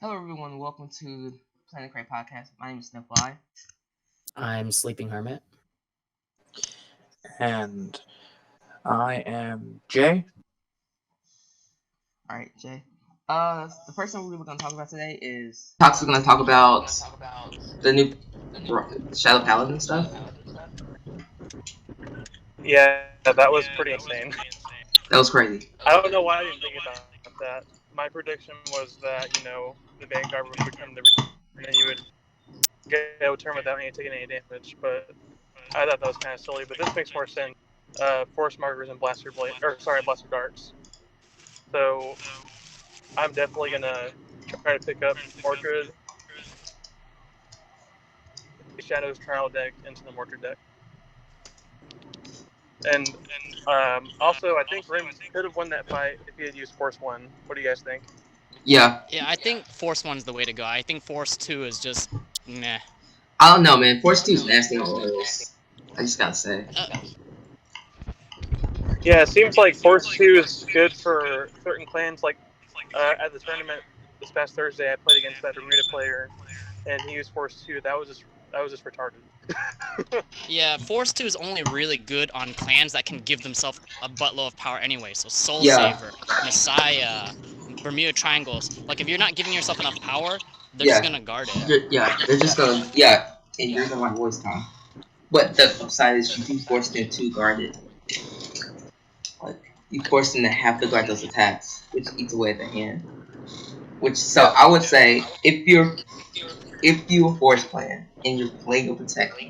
Hello, everyone. Welcome to Cray Podcast. My name is Fly. I'm Sleeping Hermit. And I am Jay. All right, Jay. The person we're going to talk about today is Talks. We're going to talk about the new Shadow Paladin stuff. Yeah, that was pretty insane. That was crazy. I don't know why I didn't think about that. My prediction was that the Vanguard would become the and then you would go turn without taking any damage. But I thought that was kind of silly. But this makes more sense. Force markers and blaster darts. So I'm definitely gonna try to pick up Mordred, the Shadows Trial deck into the Mordred deck. And also, I think Rin could have won that fight if he had used Force 1. What do you guys think? Yeah. Yeah, I think Force 1's the way to go. I think Force 2 is just, meh. I don't know, man. Force 2 is nasty on oils. I just gotta say. Yeah, it seems like Force 2 is good for certain clans. Like, at the tournament this past Thursday, I played against that Bermuda player, and he used Force 2. That was just retarded. Yeah, Force 2 is only really good on clans that can give themselves a buttload of power anyway. So Soul Saver, Messiah, Bermuda Triangles. Like, if you're not giving yourself enough power, they're just gonna guard it. They're just gonna, and you're the right voice, Tom. But the upside is you do force them to guard it. Like, you force them to have to guard those attacks, which eats away at the hand. So I would say, if you're force playing and you're playing a protect,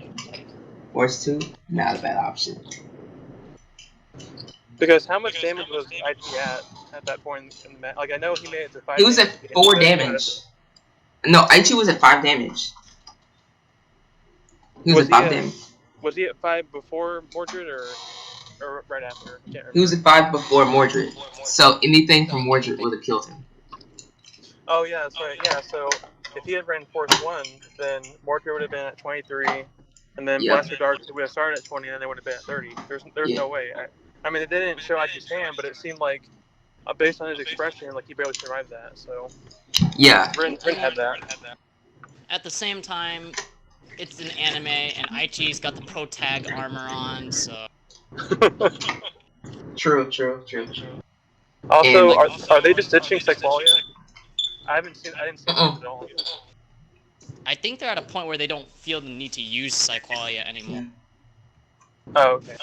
Force 2, not a bad option. Because how much damage was IG at that point in the match? Like, I know he made it to 5 He was at 4 damage. No, IG was at 5 damage. He was at 5 damage. Was he at 5 before Mordred or right after? I can't remember. He was at 5 before Mordred. So anything from Mordred would have killed him. Oh, yeah, that's right. Yeah, so if he had ran Force 1, then Mordred would have been at 23. And then Blaster Darts would have started at 20, and they would have been at 30. There's no way. I mean, it didn't show IG's hand, but it seemed like, based on his expression, like he barely survived that. So yeah, Rin had that. At the same time, it's an anime, and IG's got the pro tag armor on, so. True. Also, are they just ditching Cyclolia? I didn't see it at all. I think they're at a point where they don't feel the need to use Cyclolia anymore. Yeah. Oh, okay.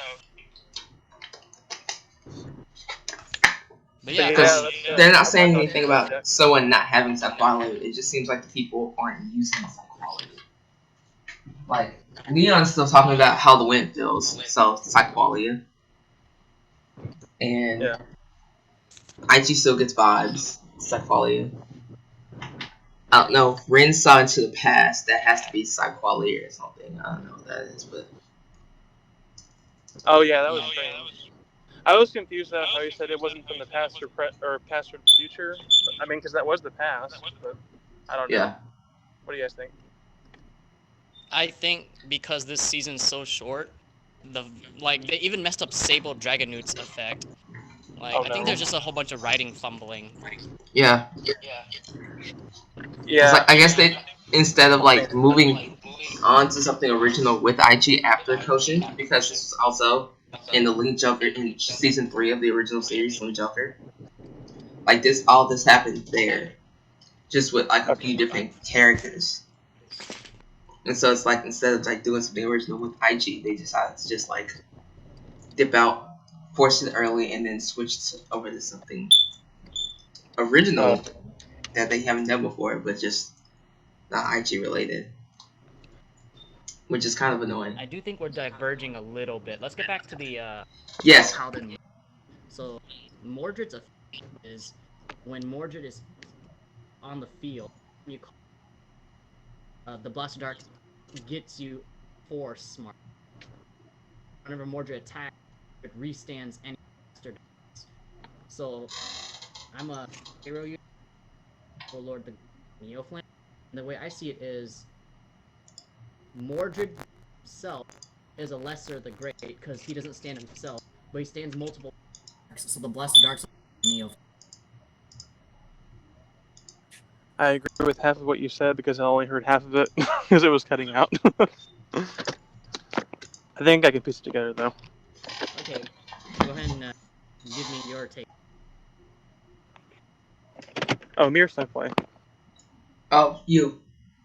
But yeah, because they're not saying anything about someone not having Cyclolia. It just seems like the people aren't using Cyclolia. Like, Leon's still talking about how the wind feels, so Cyclolia. And IG still gets vibes, Cyclolia. I don't know, Rin saw into the past, that has to be Cyclolia or something. I don't know what that is, but... Oh yeah, that was strange. I was confused about how he said it wasn't from the past or past or the future. I mean, because that was the past, but I don't know. Yeah. What do you guys think? I think because this season's so short, they even messed up Sable Dragonoots effect. I think there's just a whole bunch of writing fumbling. Yeah. Yeah. I guess they, instead of moving on to something original with IG after Koshin, because this was also in the Link Joker in season 3 of the original series, Link Joker. All this happened there, just with a few different characters. And so it's instead of doing something original with IG, they decided to just dip out, force it early, and then switch over to something original that they haven't done before, but just not IG related. Which is kind of annoying. I do think we're diverging a little bit. Let's get back to the yes. Paladin. So Mordred's effect is when Mordred is on the field, you call the Blaster Dart gets you Force Smart. Whenever Mordred attacks, it restands any Blaster Darts. So I'm a hero user, Lord the Neoflame. And the way I see it is Mordred himself is a lesser the great because he doesn't stand himself, but he stands multiple darks, so the Blaster Darks Neo. I agree with half of what you said because I only heard half of it because it was cutting out. I think I can piece it together though. Okay, go ahead and give me your take. Oh, Mirror Snowplay. Oh, you.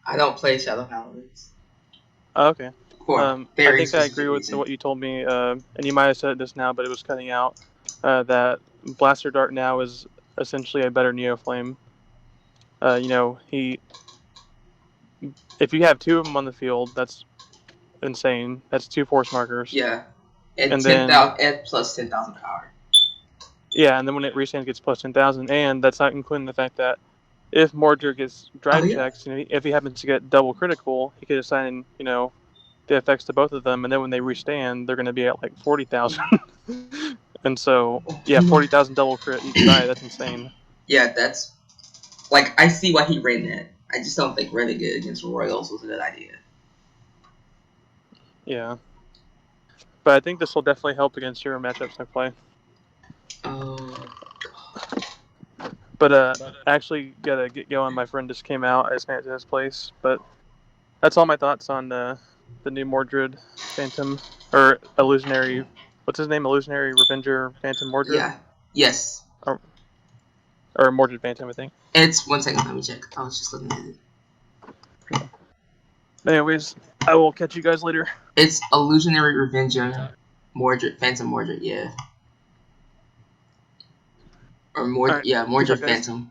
I don't play Shadow Paladins. Oh, okay. For I very think I specific agree with reason. what you told me, and you might have said this now, but it was cutting out. That Blaster Dart now is essentially a better Neoflame. If you have two of them on the field, that's insane. That's 2 force markers. Yeah. And, And 10,000 then and plus 10,000 power. yeah, and then when it restands, it gets plus 10,000, and that's not including the fact that if Mordred gets drive checks, if he happens to get double critical, he could assign the effects to both of them, and then when they restand, they're going to be at like 40,000. And so, yeah, 40,000 double crit each die. That's insane. Yeah, that's like I see why he ran that. I just don't think Renegade against Royals was a good idea. Yeah, but I think this will definitely help against hero matchups I play. Oh. But I actually gotta get going. My friend just came out. I just made it to his place. But that's all my thoughts on the new Mordred Phantom or Illusionary. What's his name? Illusionary Revenger Phantom Mordred. Yeah. Yes. Or Mordred Phantom, I think. It's 1 second. Let me check. I was just looking at it. Anyways, I will catch you guys later. It's Illusionary Revenger, Mordred, Phantom Mordred, yeah. Or Mordred, yeah, Mordred Phantom.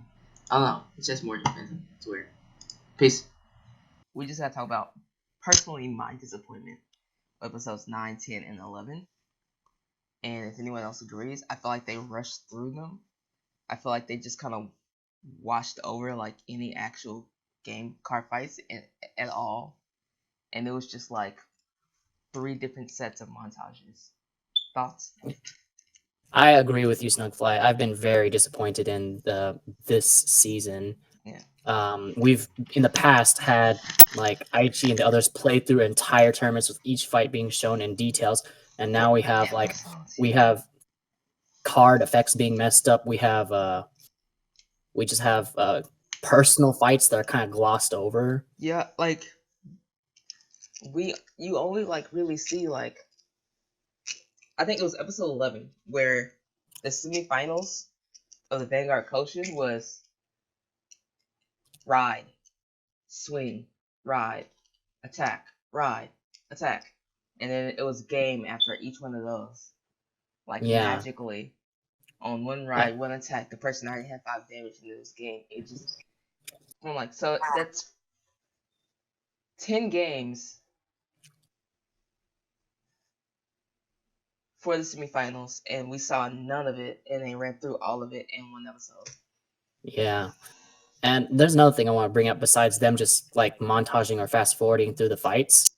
I don't know. It's just Mordred Phantom. It's weird. Peace. We just had to talk about, personally, my disappointment. Episodes 9, 10, and 11. And if anyone else agrees, I feel like they rushed through them. I feel like they just kind of washed over like any actual game card fights at all. And it was just like 3 different sets of montages. Thoughts? I agree with you, Snugfly. I've been very disappointed in this season. Yeah. We've in the past had like Aichi and the others play through entire tournaments with each fight being shown in details, and now we have card effects being messed up. We just have personal fights that are kind of glossed over. Yeah, like you only like really see like I think it was episode 11 where the semifinals of the Vanguard Koshin was ride, swing, ride, attack, and then it was game after each one of those. Like magically, on one ride, one attack, the person already had 5 damage and it was game. It just I'm like, so that's 10 games for the semifinals, and we saw none of it, and they ran through all of it in one episode. Yeah. And there's another thing I want to bring up besides them just like montaging or fast forwarding through the fights.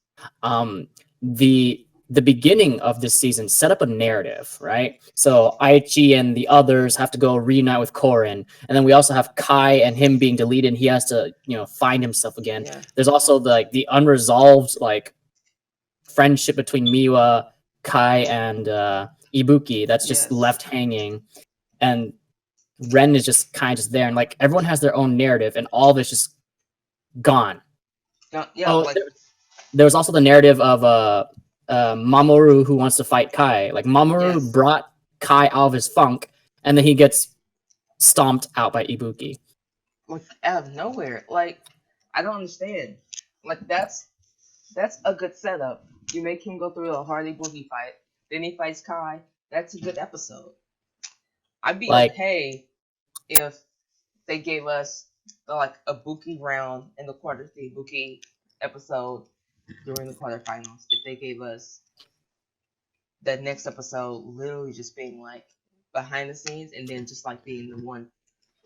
The beginning of this season set up a narrative, right? So Aichi and the others have to go reunite with Korin, and then we also have Kai and him being deleted. And he has to, find himself again. Yeah. There's also the unresolved like friendship between Miwa, Kai, and Ibuki that's just left hanging, and Ren is just kind of just there, and like everyone has their own narrative, and all of it's just gone. There was also the narrative of Mamoru who wants to fight Kai. Like Mamoru brought Kai out of his funk, and then he gets stomped out by Ibuki. Like out of nowhere. Like I don't understand. Like that's a good setup. You make him go through a hard Ibuki fight, then he fights Kai. That's a good episode. I'd be okay if they gave us a Ibuki round in the quarters, the Ibuki episode during the quarterfinals. If they gave us the next episode literally just being like behind the scenes and then just like being the one,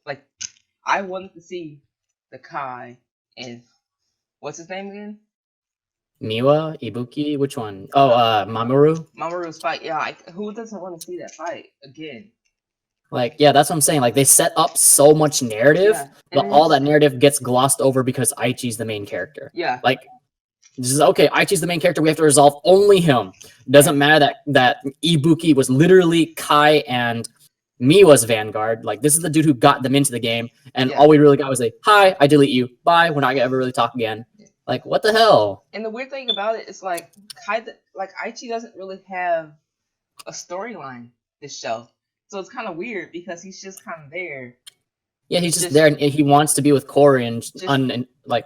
like I wanted to see the Kai and what's his name again? Miwa, Ibuki, which one? Oh, Mamoru. Mamoru's fight. Yeah, who doesn't want to see that fight again? Like, yeah, that's what I'm saying. Like, they set up so much narrative, but all that narrative gets glossed over because Aichi's the main character. Yeah. Like, this is okay. Aichi's the main character. We have to resolve only him. Doesn't matter that Ibuki was literally Kai and me was Vanguard. Like, this is the dude who got them into the game, and Yeah. all we really got was a hi, I delete you, bye. We're not gonna ever really talk again. Like, what the hell? And the weird thing about it is like Aichi doesn't really have a storyline this show, so it's kind of weird because he's just kind of there. Yeah, he's just there, and he wants to be with Corin, Just- and like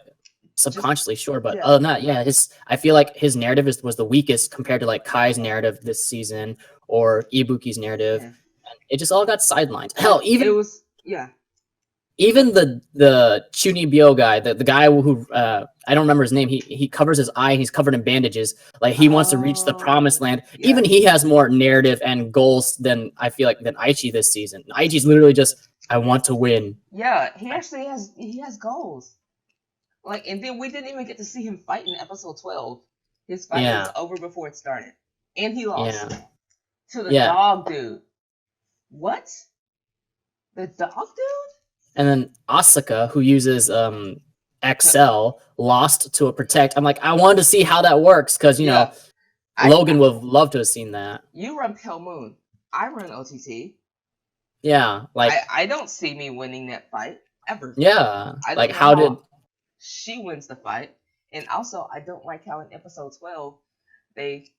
subconsciously, sure, but yeah. other than that, yeah, I feel like his narrative was the weakest compared to like Kai's narrative this season or Ibuki's narrative. Yeah. And it just all got sidelined. Hell, It was even the Chunibyo guy, the guy who I don't remember his name. He covers his eye and he's covered in bandages. Like, he wants to reach the promised land. Yeah. Even he has more narrative and goals than I feel like than Aichi this season. Aichi's literally just, I want to win. Yeah, he actually has goals. Like, and then we didn't even get to see him fight in episode 12. His fight was over before it started, and he lost to the dog dude. What? The dog dude? And then Asuka, who uses XL, lost to a Protect. I'm like, I wanted to see how that works because you know Logan would have loved to have seen that. You run Pale Moon. I run OTT. Yeah, like I don't see me winning that fight ever. Yeah, I don't like know how did she wins the fight? And also, I don't like how in episode 12 they.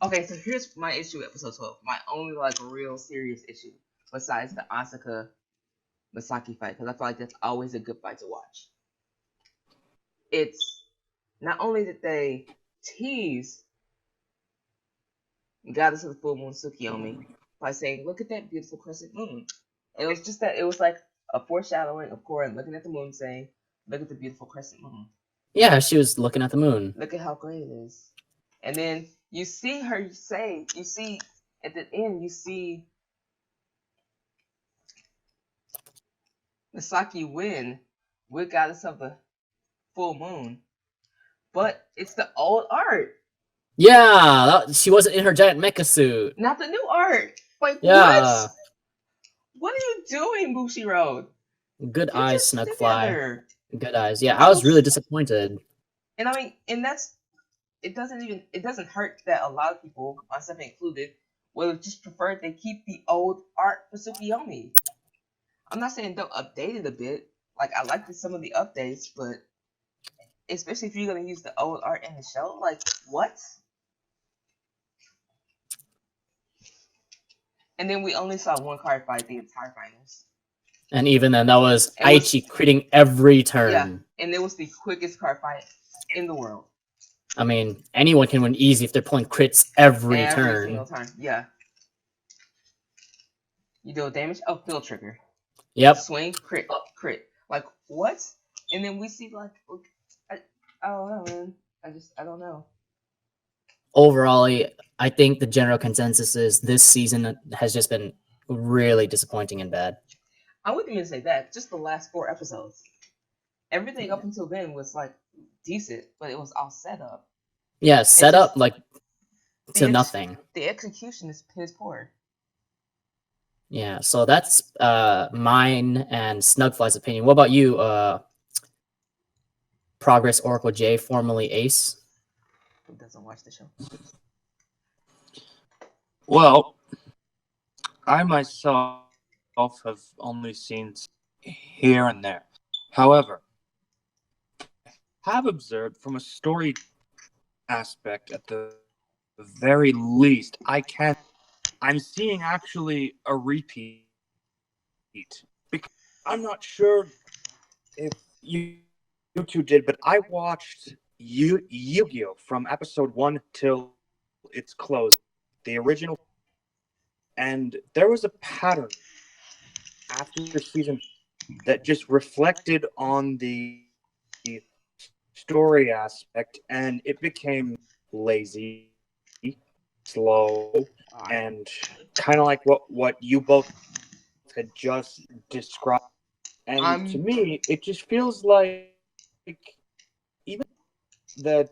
Okay, so here's my issue with episode 12. My only like real serious issue, besides the Asuka Misaki fight, because I feel like that's always a good fight to watch. It's not only did they tease Goddess of the Full Moon Tsukiyomi by saying, "Look at that beautiful crescent moon." It was just that it was like a foreshadowing of Corin looking at the moon, saying, "Look at the beautiful crescent moon. Yeah, she was looking at the moon. Look at how great it is." And then you see her say, you see at the end, you see Misaki win with Goddess of the Full Moon, but it's the old art, Yeah, she wasn't in her giant mecha suit. not the new art. Like, Yeah. what are you doing, Bushi Road? Good Get eyes, your Snug shit Fly. together. Good eyes. Yeah, I was really disappointed. And I mean, and it doesn't hurt that a lot of people, myself included, would have just preferred they keep the old art for Tsukiyomi. I'm not saying don't update it a bit. Like, I like some of the updates, but especially if you're gonna use the old art in the show, like, what? And then we only saw one card fight the entire finals. And even then, that was It was- Aichi critting every turn. Yeah, and it was the quickest card fight in the world. I mean, anyone can win easy if they're pulling crits every turn. Single time. Yeah. You deal damage. Oh, field trigger. Yep. Swing, crit, crit. Like, what? And then we see, like, I don't know, man. I don't know. Overall, I think the general consensus is this season has just been really disappointing and bad. I wouldn't even say that. Just the last 4 episodes. Everything up until then was, like, decent, but it was all set up. Yeah, set up like to the nothing. The execution is piss poor. Yeah, so that's mine and Snugfly's opinion. What about you, Progress Oracle J, formerly Ace? Who doesn't watch the show? Well, I myself have only seen here and there. However, I have observed from a story aspect at the very least, I'm seeing actually a repeat. Because I'm not sure if you two did, but I watched Yu-Gi-Oh! From episode 1 till its close, the original, and there was a pattern after the season that just reflected on the story aspect, and it became lazy, slow, and kind of like what you both had just described. And to me, it just feels like even that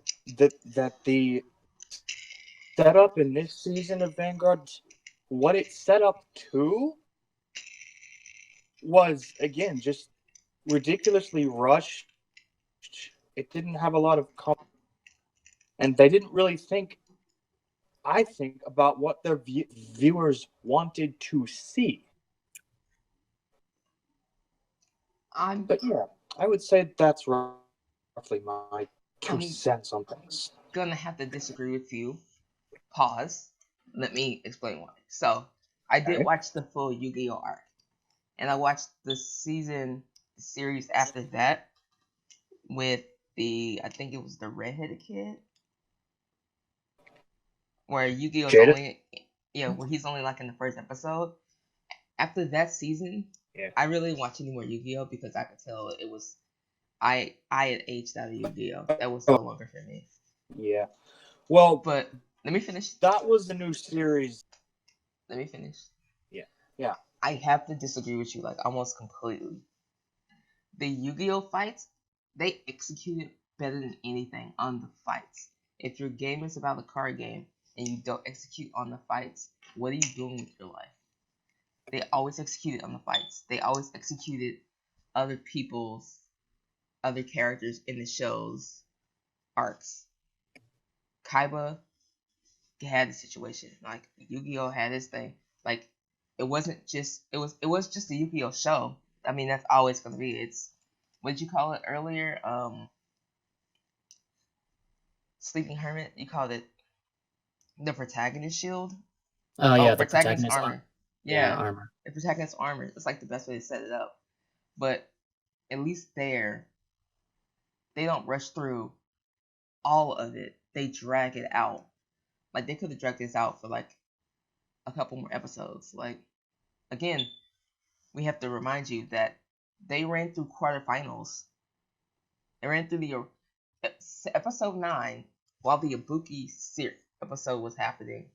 the setup in this season of Vanguard, what it set up to, was again just ridiculously rushed. It didn't have a lot of and they didn't really think, I think, about what their viewers wanted to see. I'm But yeah, I would say that's roughly my two I'm cents on things. gonna have to disagree with you. Pause. Let me explain why. So, I did Okay. watch the full Yu-Gi-Oh arc, and I watched the series after that with I think it was the redheaded kid, where Yu-Gi-Oh's Jada? only, where he's only like in the first episode. After that season, Yeah. I really didn't watch any more Yu-Gi-Oh because I could tell it was, I had aged out of Yu-Gi-Oh. That was no longer for me. Yeah. Well, But let me finish. that was the new series. Let me finish. Yeah. I have to disagree with you like almost completely. The Yu-Gi-Oh fights, they executed better than anything on the fights. If your game is about a card game and you don't execute on the fights, what are you doing with your life? They always executed on the fights. They always executed other characters in the show's arcs. Kaiba had the situation. Like Yu-Gi-Oh had his thing. Like it wasn't just it was just a Yu-Gi-Oh show. I mean that's always gonna be. It's what did you call it earlier? Sleeping Hermit. You called it the protagonist shield. Oh yeah, the Protagonist protagonist. armor. Yeah, Yeah, armor. the protagonist armor. It's like the best way to set it up. But at least there, they don't rush through all of it. They drag it out. Like they could have dragged this out for like a couple more episodes. Like again, we have to remind you that they ran through quarterfinals. They ran through the episode 9 while the Ibuki episode was happening.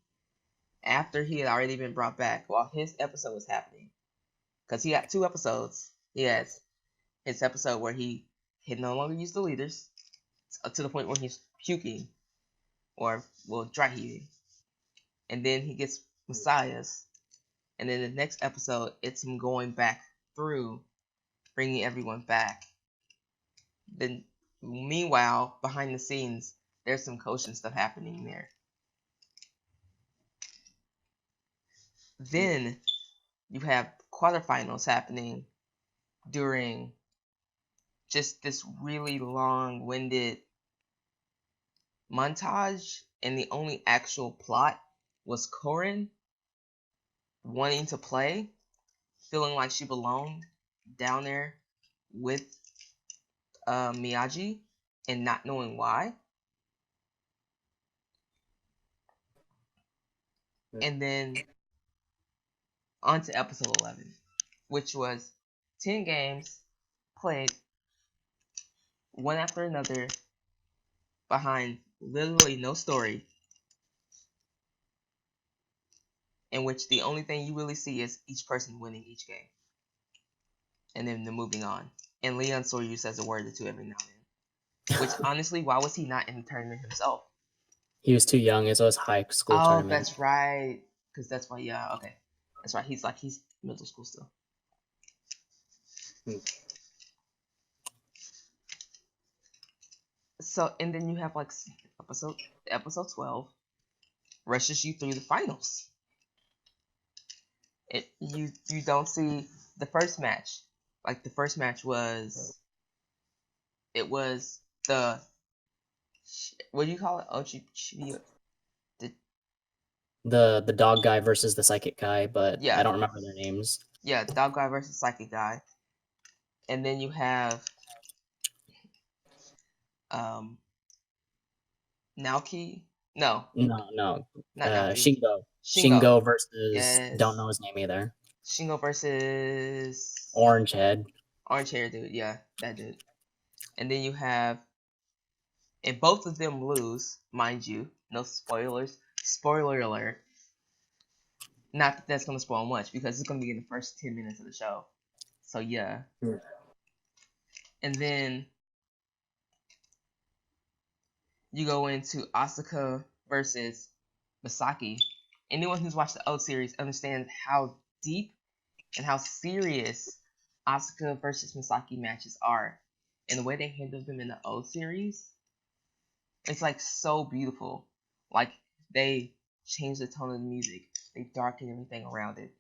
After he had already been brought back, while his episode was happening, because he had 2 episodes. He has his episode where he no longer used the leaders to the point where he's puking or dry heaving, and then he gets Messiahs, and then the next episode it's him going back through, bringing everyone back. Then, meanwhile, behind the scenes, there's some coaching stuff happening there. Then you have quarterfinals happening during just this really long-winded montage, and the only actual plot was Corin wanting to play, feeling like she belonged down there with Miyagi, and not knowing why. And then on to episode 11, which was 10 games played one after another behind literally no story, in which the only thing you really see is each person winning each game, and then they're moving on. And Leon Soryu says a word or two every now and then. Which, honestly, why was he not in the tournament himself? He was too young. It was his high school tournament. That's right. Because that's why, yeah, okay. That's right. He's middle school still. So, and then you have like episode 12 rushes you through the finals. You don't see the first match. Like the first match was the what do you call it? The dog guy versus the psychic guy, but Yeah. I don't remember their names. Yeah, dog guy versus psychic guy. And then you have Naoki. No. No. Not Naoki. Shingo. Shingo versus don't know his name either. Shingo versus Orange Head. Orange hair dude, yeah, that dude. And then you have, and both of them lose, mind you. No spoilers. Spoiler alert. Not that that's gonna spoil much because it's gonna be in the first 10 minutes of the show. So yeah. And then you go into Asuka versus Misaki. Anyone who's watched the old series understands how deep and how serious Asuka versus Misaki matches are. And the way they handled them in the old series, it's like so beautiful. Like they changed the tone of the music. They darkened everything around it.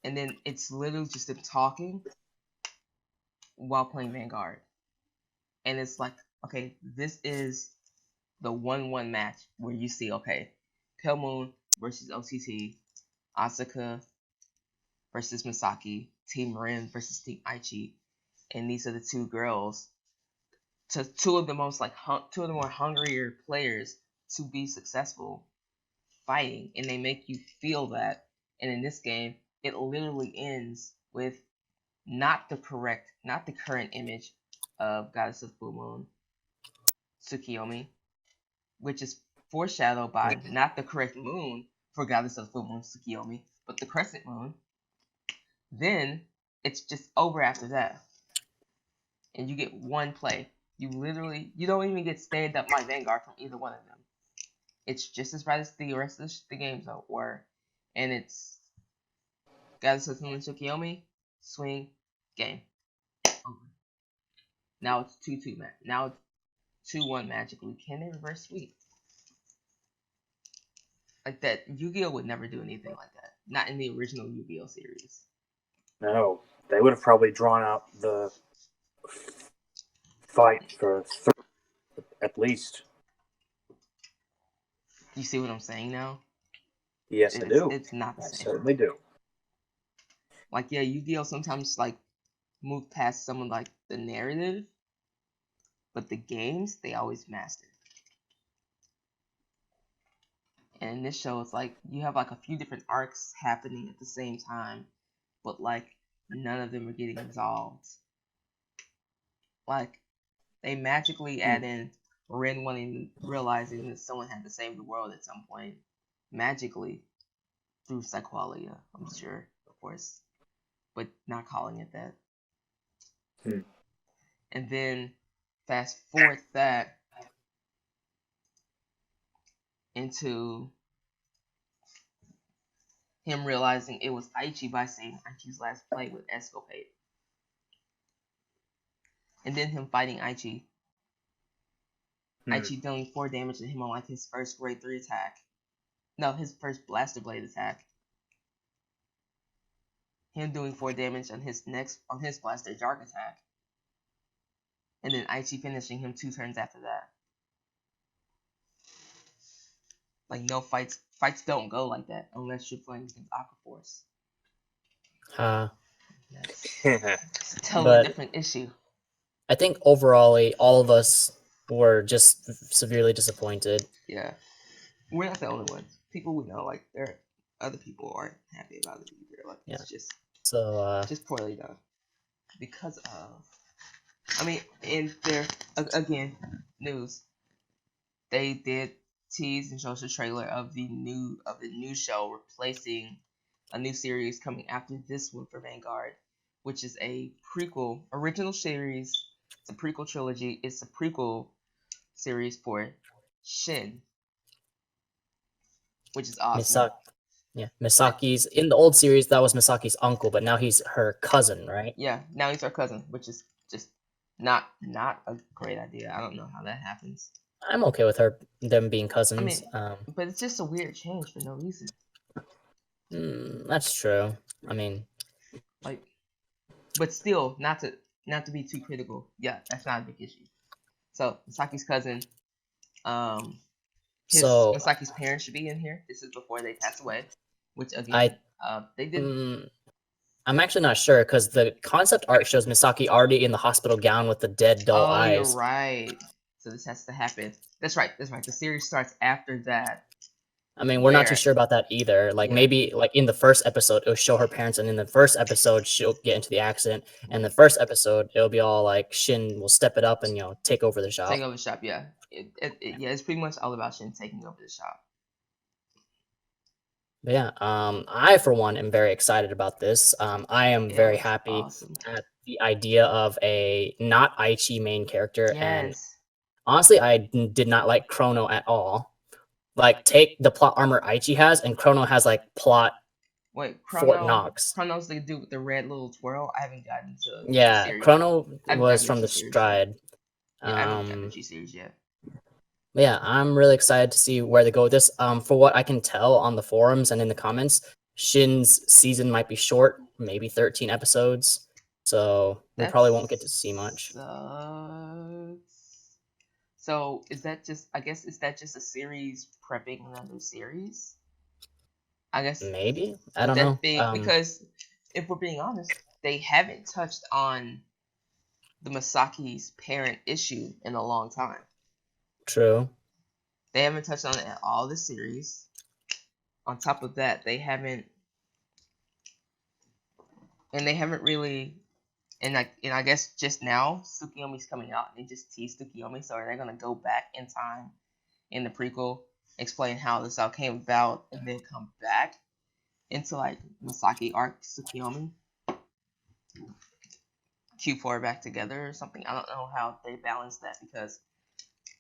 and then it's literally just them talking while playing Vanguard. And it's like, okay, this is the 1-1 match where you see, okay, Pale Moon versus OTT, Asuka versus Misaki, Team Ren versus Team Aichi, and these are the two girls, two of the most two of the more hungrier players to be successful fighting, and they make you feel that. And in this game, it literally ends with not the current image of Goddess of Full Moon, Tsukiyomi, which is foreshadowed by not the correct moon for Goddess of Full Moon, Tsukiyomi, but the crescent moon. Then it's just over after that, and you get one play. You don't even get stand up my Vanguard from either one of them. It's just as bright as the rest of the games were, and it's Goddess of Full Moon, Tsukiyomi, swing, game. Over. Now it's 2-2 match. Now it's 2-1 magically. Can they reverse sweep? Like that, Yu-Gi-Oh would never do anything like that. Not in the original Yu-Gi-Oh series. No, they would have probably drawn out the fight for at least. You see what I'm saying now? Yes, I do. It's not the I same. certainly do. Like, yeah, Yu-Gi-Oh sometimes move past some of the narrative, but the games they always master. And in this show, it's you have a few different arcs happening at the same time, but none of them are getting resolved. They magically add in Ren realizing that someone had to save the world at some point, magically through Psyqualia, I'm sure, of course, but not calling it that. And then fast forward that into him realizing it was Aichi by seeing Aichi's last play with Escapade. And then him fighting Aichi. Aichi dealing 4 damage to him on his first grade 3 attack. No, his first Blaster Blade attack. Him doing 4 damage on his Blaster Dark attack. And then Aichi finishing him 2 turns after that. No fights don't go like that unless you're playing against Aqua Force. It's a totally different issue. I think overall, all of us were just severely disappointed. Yeah. We're not the only ones. People we know, there other people aren't happy about it either. It's just poorly done. Because of and there again, news. They did tease and show us a trailer of the new show replacing a new series coming after this one for Vanguard, which is a prequel original series. It's a prequel trilogy. It's a prequel series for Shin, which is awesome. Misaki's in the old series. That was Misaki's uncle, but now he's her cousin, right? Yeah, now he's her cousin, which is just not a great idea. I don't know how that happens. I'm okay with them being cousins. But it's just a weird change for no reason. That's true. But still, not to be too critical. Yeah, that's not a big issue. So Misaki's cousin, Misaki's parents should be in here. This is before they pass away, which again, they did. I'm actually not sure because the concept art shows Misaki already in the hospital gown with the dead dull eyes. Oh, you're right. So this has to happen. That's right. The series starts after that. We're not too sure about that either. Maybe in the first episode it'll show her parents, and in the first episode she'll get into the accident. And the first episode it'll be all Shin will step it up and take over the shop. Take over the shop, yeah. It's pretty much all about Shin taking over the shop. But yeah, I for one am very excited about this. I am very happy at the idea of a not Aichi main character. Yes. And honestly, I did not like Chrono at all. Take the plot armor Aichi has, and Chrono has plot. Wait, Fort Knox. Chrono's the dude with the red little twirl. I haven't gotten to. Yeah, the series. Chrono was from the Stride. Yeah, I haven't gotten the G series yet. Yeah, I'm really excited to see where they go with this. For what I can tell on the forums and in the comments, Shin's season might be short, maybe 13 episodes. So we probably won't get to see much. So is that just? I guess is that just a series prepping another series? I guess Maybe. I would don't that know. be because if we're being honest, they haven't touched on the Masaki's parent issue in a long time. True. They haven't touched on it at all this series. On top of that, they haven't really, and I guess just now Tsukiyomi's coming out and they just teased Tsukiyomi, so they're gonna go back in time in the prequel, explain how this all came about, and then come back into like Masaki arc Tsukiyomi, Q4 back together or something. I don't know how they balance that because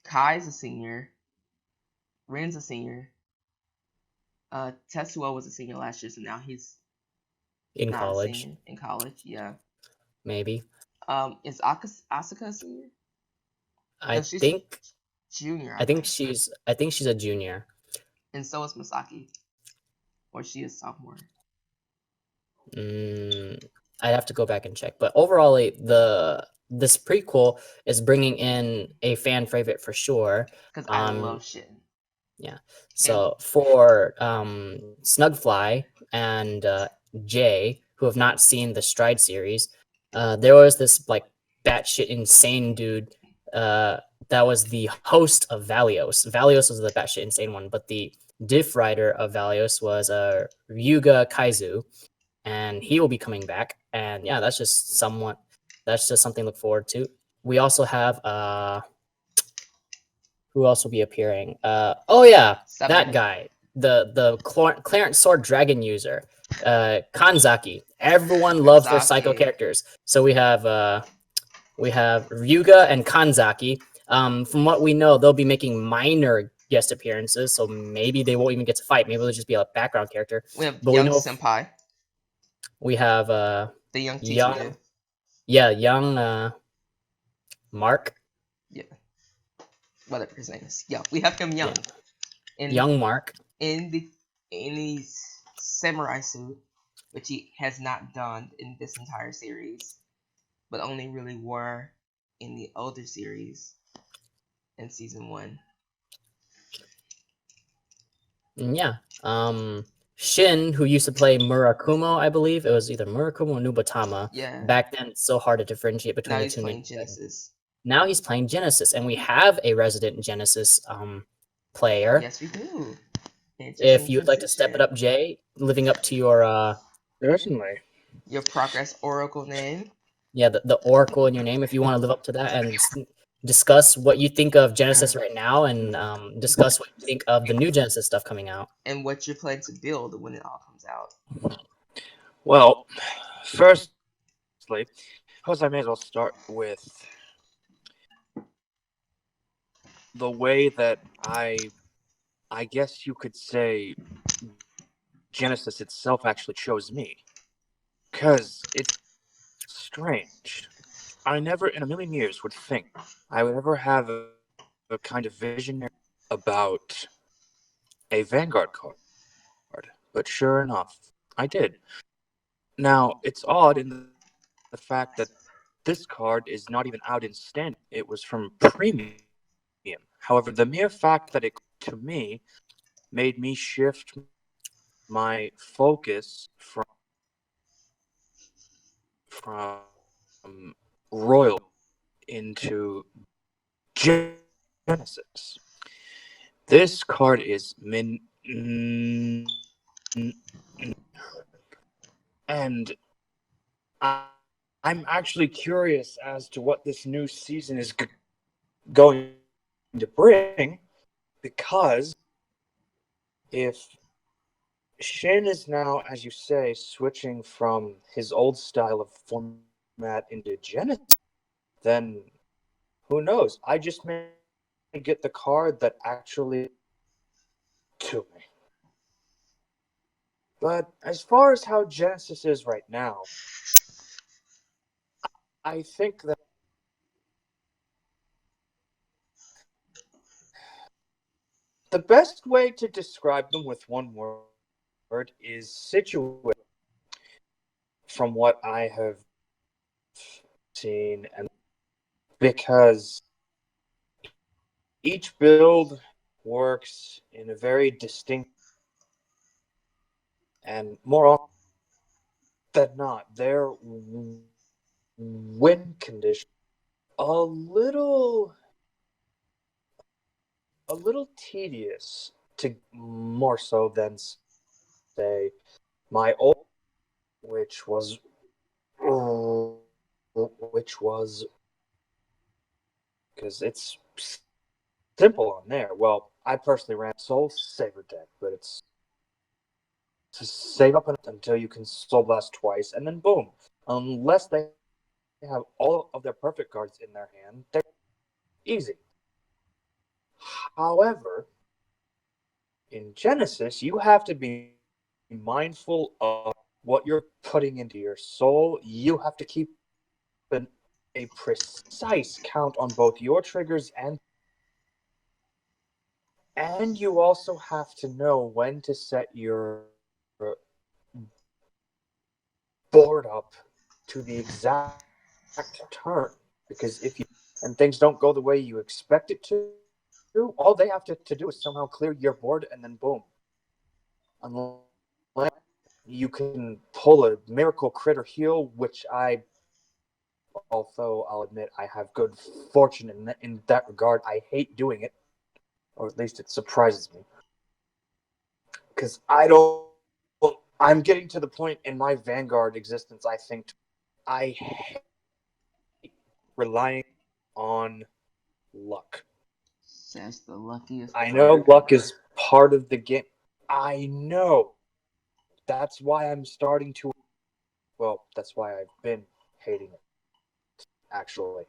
Kai's a senior, Ren's a senior, Tetsuo was a senior last year, so now he's In not a college, senior in college. Yeah. maybe. Is Asuka a senior? I No, she's think junior. I think she's a junior. And so is Masaki, or she is sophomore. I'd have to go back and check. But overall, this prequel is bringing in a fan favorite for sure. Because I love Shin. Yeah. So for Snugfly and Jay, who have not seen the Stride series, there was this like batshit insane dude that was the host of Valios. Valios was the batshit insane one, but the diff writer of Valios was Ryuga Kaizu, and he will be coming back. And yeah, that's just something to look forward to. We also have who else will be appearing? Oh yeah, that guy, the Clarence Sword Dragon user, Kanzaki. Everyone loves their psycho characters. So we have Ryuga and Kanzaki. From what we know, they'll be making minor guest appearances, so maybe they won't even get to fight. Maybe they'll just be a background character. We have young senpai. We have the young teacher. Young Mark. Yeah. Whatever his name is. Yeah, we have him young. Yeah. Young Mark. In his samurai suit, which he has not donned in this entire series, but only really wore in the older series in season 1. Yeah. Shin, who used to play Murakumo, I believe. It was either Murakumo or Nubatama. Yeah. Back then, it's so hard to differentiate between the two. Now he's playing Genesis. Now he's playing Genesis, and we have a resident Genesis player. Yes, we do. If you'd like to step it up, Jay, living up to your Certainly. Your Progress Oracle name. Yeah, the Oracle in your name, if you want to live up to that, and discuss what you think of Genesis right now, and discuss what you think of the new Genesis stuff coming out. And what you're planning to build when it all comes out. Well, firstly, suppose I may as well start with the way that I guess you could say Genesis itself actually chose me. Because it's strange. I never in a million years would think I would ever have a kind of vision about a Vanguard card. But sure enough, I did. Now, it's odd in the fact that this card is not even out in standard. It was from Premium. However, the mere fact that it, to me, made me shift my focus from Royal into Genesis. This card is and I'm actually curious as to what this new season is going to bring, because if Shin is now, as you say, switching from his old style of format into Genesis, then who knows? I just may get the card that actually to me. But as far as how Genesis is right now, I think that the best way to describe them with one word is situated from what I have seen, and because each build works in a very distinct, and more often than not, their win condition a little tedious to more so than say my old, which was because it's simple on there. Well, I personally ran Soul Saver deck, but it's to save up until you can Soul Blast twice, and then boom. Unless they have all of their perfect cards in their hand, they're easy. However, in Genesis, you have to be mindful of what you're putting into your soul. You have to keep a precise count on both your triggers and you also have to know when to set your board up to the exact turn. Because if you and things don't go the way you expect it to, all they have to do is somehow clear your board, and then boom. Unless you can pull a miracle crit or heal, which although I'll admit I have good fortune in that regard, I hate doing it, or at least it surprises me. Because I'm getting to the point in my Vanguard existence, I think, I hate relying on luck. That's the luckiest I part. know luck is part of the game. I know. That's why I'm starting to. Well, that's why I've been hating it, actually.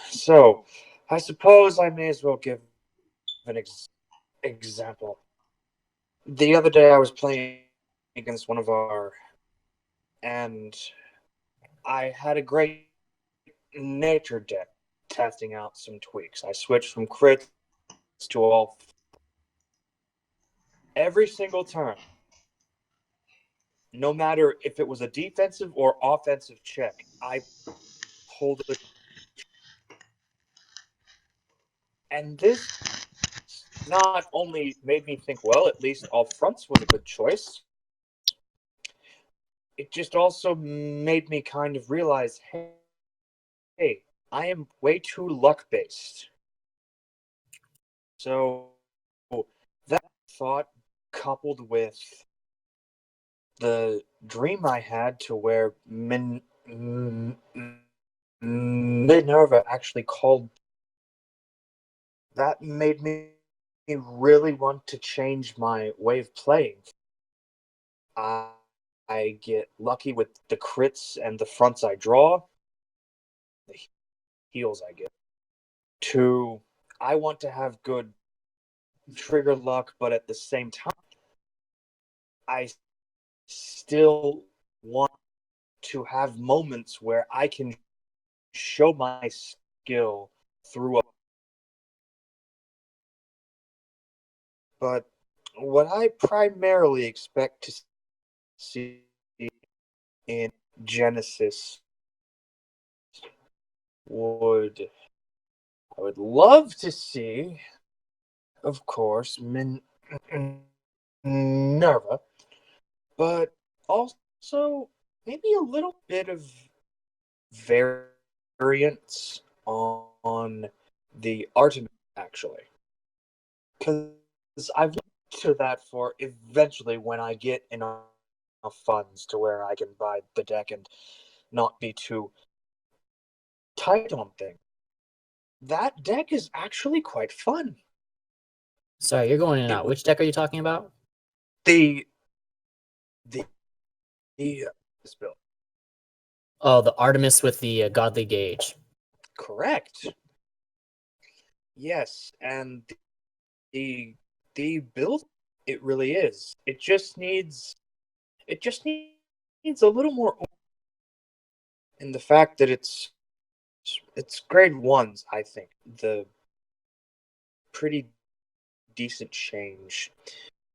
So, I suppose I may as well give an example. The other day I was playing against one of our, and I had a great nature deck testing out some tweaks. I switched from crits to all every single turn. No matter if it was a defensive or offensive check, I pulled it. And this not only made me think, well, at least all fronts was a good choice, it just also made me kind of realize, hey, I am way too luck based. So that thought, coupled with the dream I had to where Minerva actually called, that made me really want to change my way of playing. I get lucky with the crits and the fronts I draw, the heals I get. Two, I want to have good trigger luck, but at the same time, I still want to have moments where I can show my skill through a. But what I primarily expect to see in Genesis I would love to see, of course, Minerva, but also maybe a little bit of variance on the Artemis, actually. Because I've looked to that for eventually when I get enough funds to where I can buy the deck and not be too tight on things. That deck is actually quite fun. Sorry, you're going in and out. Which deck are you talking about? The build. Oh, the Artemis with the Godly Gauge. Correct. Yes, and the build, it really is. It just needs a little more in the fact that it's grade ones, I think. The pretty decent change.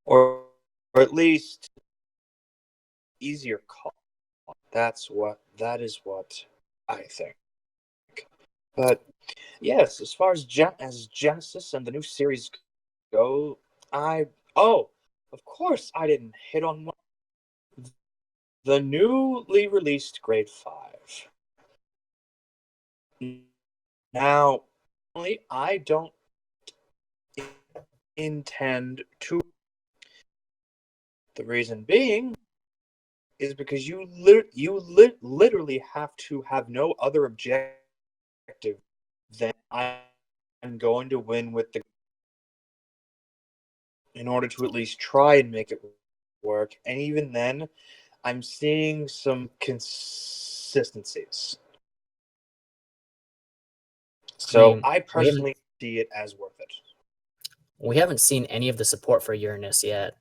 Or at least easier call. That is what I think. But yes, as far as Genesis and the new series go, of course I didn't hit on one. The newly released Grade 5. Now, I don't intend to. The reason being is because you literally have to have no other objective than I'm going to win with the in order to at least try and make it work. And even then, I'm seeing some consistencies. So I personally see it as worth it. We haven't seen any of the support for Uranus yet.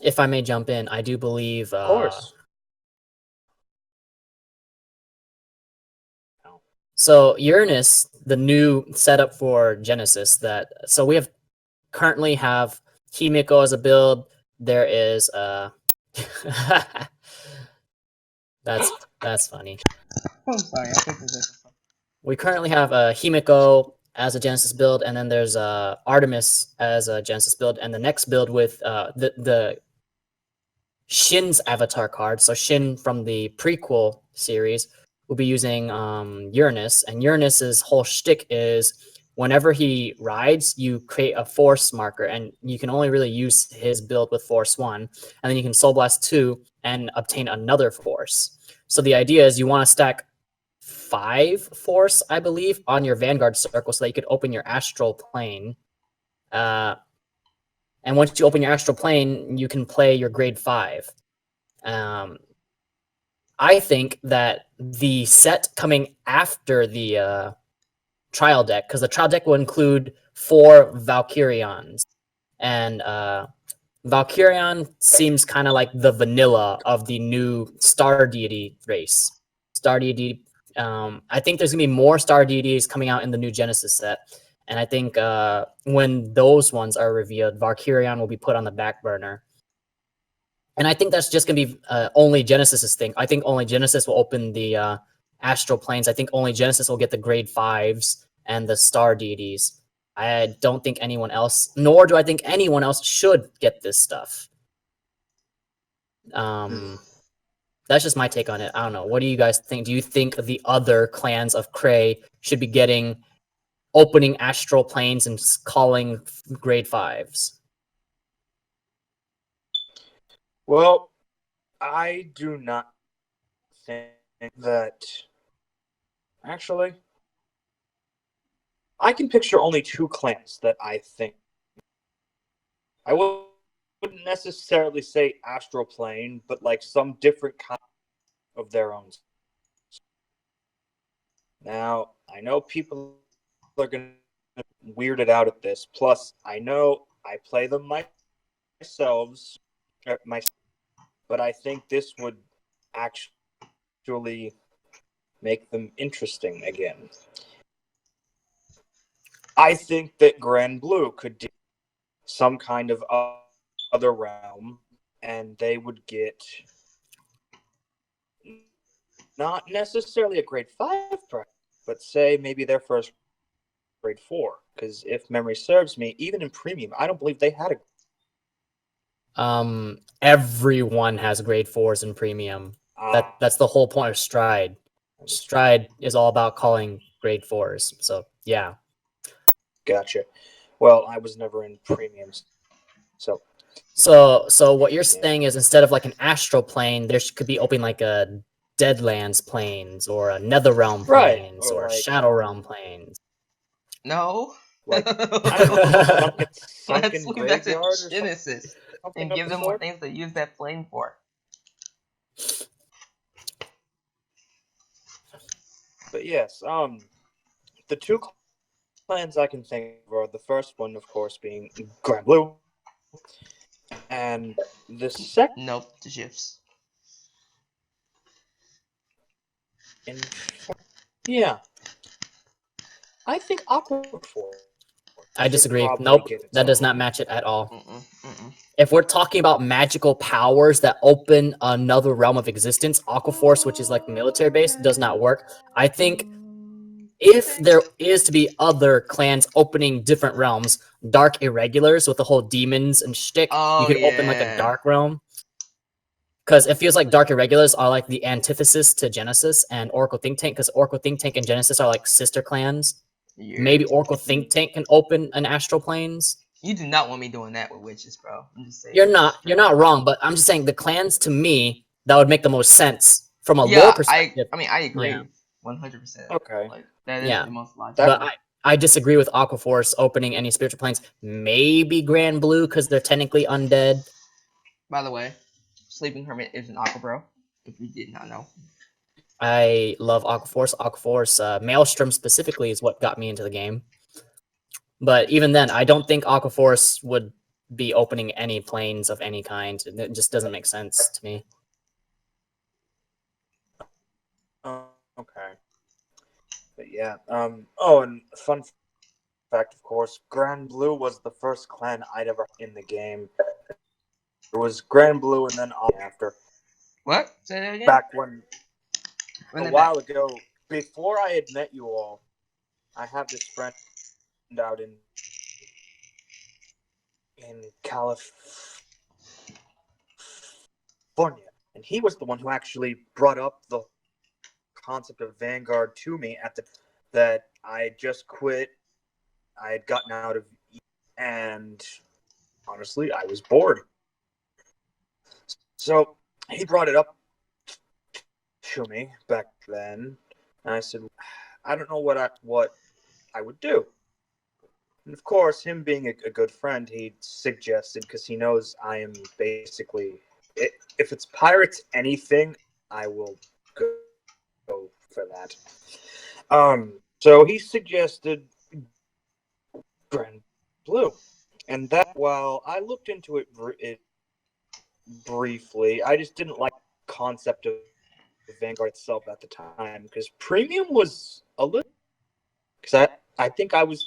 If I may jump in, I do believe. Of course. So Uranus, the new setup for Genesis, so we currently have Himiko as a build. There is that's funny. I'm sorry. I think this We currently have Himiko as a Genesis build, and then there's Artemis as a Genesis build, and the next build with the Shin's avatar card. So Shin from the prequel series will be using Uranus, and Uranus's whole shtick is whenever he rides, you create a force marker, and you can only really use his build with Force 1, and then you can Soul Blast 2 and obtain another force. So the idea is you want to stack 5 force, I believe, on your Vanguard circle so that you could open your astral plane. And once you open your astral plane, you can play your grade 5. I think that the set coming after the trial deck, because the trial deck will include 4 Valkyrions, and Valkyrion seems kind of like the vanilla of the new Star Deity race. Star Deity. I think there's gonna be more Star Deities coming out in the new Genesis set, and I think when those ones are revealed, Valkyrion will be put on the back burner. And I think that's just gonna be only Genesis's thing. I think only Genesis will open the astral planes. I think only Genesis will get the grade 5s and the Star Deities. I don't think anyone else, nor do I think anyone else should get this stuff. That's just my take on it. I don't know. What do you guys think? Do you think the other clans of Cray should be getting opening astral planes and calling grade 5s? Well, I do not think that. Actually, I can picture only 2 clans that I think. I wouldn't necessarily say astral plane, but like some different kind of their own. Now, I know people are going to be weirded out at this. Plus, I know I play them myself, but I think this would actually make them interesting again. I think that Grand Blue could do some kind of other realm, and they would get not necessarily a grade 5 price, but say maybe their first grade 4. Because if memory serves me, even in premium, I don't believe they had a. Everyone has grade 4s in premium. That's the whole point of Stride. Stride is all about calling grade 4s. So yeah. Gotcha. Well, I was never in premiums, so. So what you're saying is instead of like an astral plane, there could be open like a Deadlands planes or a Netherrealm planes or like, Shadow Realm planes. No. Like, I don't know, Let's leave that to graveyard or Genesis something and of give the them more sort. things to use that plane for. But yes, the 2 clans I can think of are the first one, of course, being Grand Blue, and the second. Nope, the shifts. Yeah, I think Aqua 4. I disagree. probably Nope, get its that does own. not match it at all. Mm-mm. If we're talking about magical powers that open another realm of existence, Aquaforce, which is like military based, does not work. I think if there is to be other clans opening different realms, Dark Irregulars with the whole demons and shtick, Oh, you could open like a yeah. dark realm. Because it feels like Dark Irregulars are like the antithesis to Genesis and Oracle Think Tank, because Oracle Think Tank and Genesis are like sister clans. Yeah. Maybe Oracle Think Tank can open an Astral Planes. You do not want me doing that with witches, bro. I'm just saying. You're not wrong, but I'm just saying the clans to me that would make the most sense from a lore Yeah, perspective. I agree. Yeah. 100%. Okay. Like that is Yeah. the most logical. But I disagree with Aquaforce opening any spiritual planes. Maybe Grand Blue because they're technically undead. By the way, Sleeping Hermit is an aqua bro. If you did not know. I love Aquaforce. Aquaforce, Maelstrom specifically is what got me into the game. But even then, I don't think Aquaforce would be opening any planes of any kind. It just doesn't make sense to me. Okay. But yeah. Oh, and fun fact, of course, Grand Blue was the first clan I'd ever in the game. It was Grand Blue, and then after. What? Say that again. Back when Run a that while back. ago, before I had met you all, I have this friend out in California, and he was the one who actually brought up the concept of Vanguard to me at the that I just quit. I had gotten out of, and honestly, I was bored. So he brought it up to me back then, and I said, I don't know what I would do. And of course, him being a good friend, he suggested, because he knows I am basically, if it's pirates anything, I will go for that. So he suggested Grand Blue, and that while I looked into it briefly, I just didn't like the concept of Vanguard itself at the time, because Premium was a little, because I think I was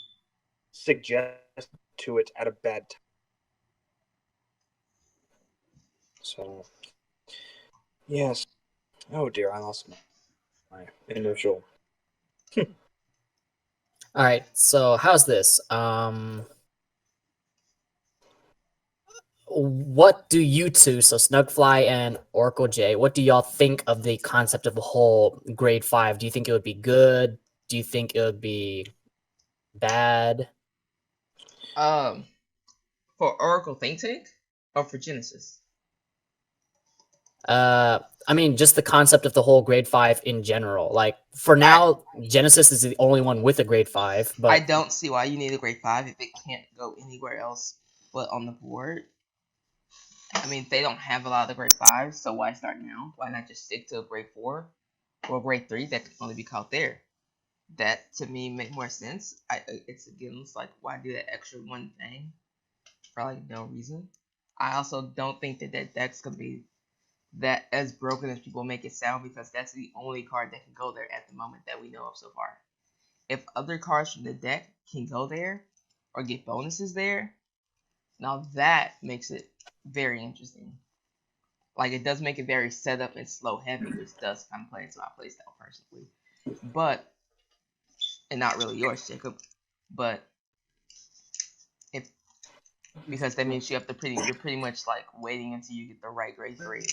suggested to it at a bad time. So, yes. Oh dear, I lost my initial. All right, so how's this? What do you two, so Snugfly and Oracle J, what do y'all think of the concept of the whole grade 5? Do you think it would be good? Do you think it would be bad? For Oracle Think Tank or for Genesis? I mean, just the concept of the whole grade 5 in general. Like, for now, Genesis is the only one with a grade 5, but I don't see why you need a grade 5 if it can't go anywhere else but on the board. I mean, they don't have a lot of the grade 5s, so why start now? Why not just stick to a grade 4 or a grade 3 that can only be caught there? That, to me, make more sense. It's like, why do that extra one thing for, like, no reason? I also don't think that deck's gonna be that as broken as people make it sound, because that's the only card that can go there at the moment that we know of so far. If other cards from the deck can go there or get bonuses there, now that makes it very interesting. Like, it does make it very setup and slow heavy, which does kind of play into my playstyle personally. But, and not really yours, Jacob, but because that means you're pretty much like waiting until you get the right grade 3,